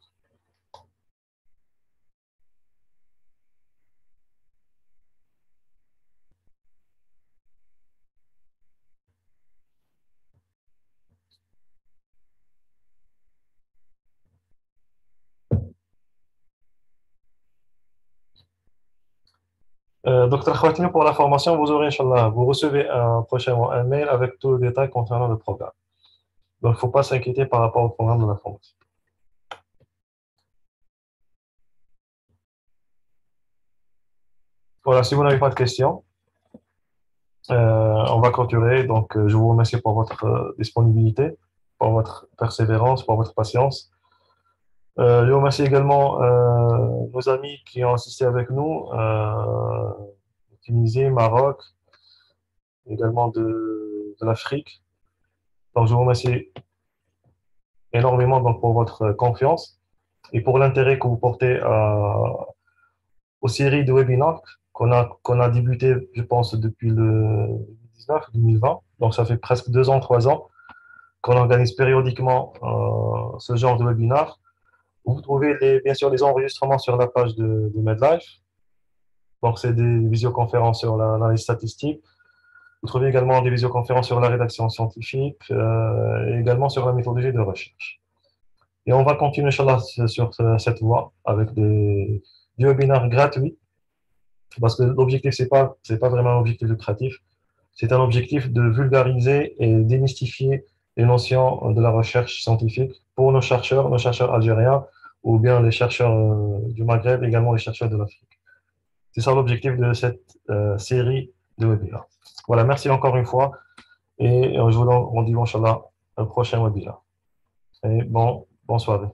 Docteur Khawatine, pour la formation, vous aurez, Inch'Allah, vous recevez prochainement un mail avec tous les détails concernant le programme. Donc, il ne faut pas s'inquiéter par rapport au programme de la formation. Voilà, si vous n'avez pas de questions, on va clôturer. Donc, je vous remercie pour votre disponibilité, pour votre persévérance, pour votre patience. Je remercie également nos amis qui ont assisté avec nous, Tunisie, Maroc, également de l'Afrique. Donc, je vous remercie énormément donc, pour votre confiance et pour l'intérêt que vous portez aux séries de webinaires qu'on a débuté, je pense, depuis le 2019-2020. Donc, ça fait presque 2 ans, 3 ans qu'on organise périodiquement ce genre de webinaire. Vous trouvez bien sûr les enregistrements sur la page de MedLife. Donc, c'est des visioconférences sur l'analyse statistique. Vous trouvez également des visioconférences sur la rédaction scientifique et également sur la méthodologie de recherche. Et on va continuer, Inch'Allah, sur cette voie avec des webinaires gratuits parce que l'objectif, c'est pas vraiment un objectif lucratif. C'est un objectif de vulgariser et démystifier les notions de la recherche scientifique pour nos chercheurs algériens ou bien les chercheurs du Maghreb, également les chercheurs de l'Afrique. C'est ça l'objectif de cette série de webinaires. Voilà, merci encore une fois et je vous donne rendez-vous, Inch'Allah, un prochain webinaire. Et bonne soirée.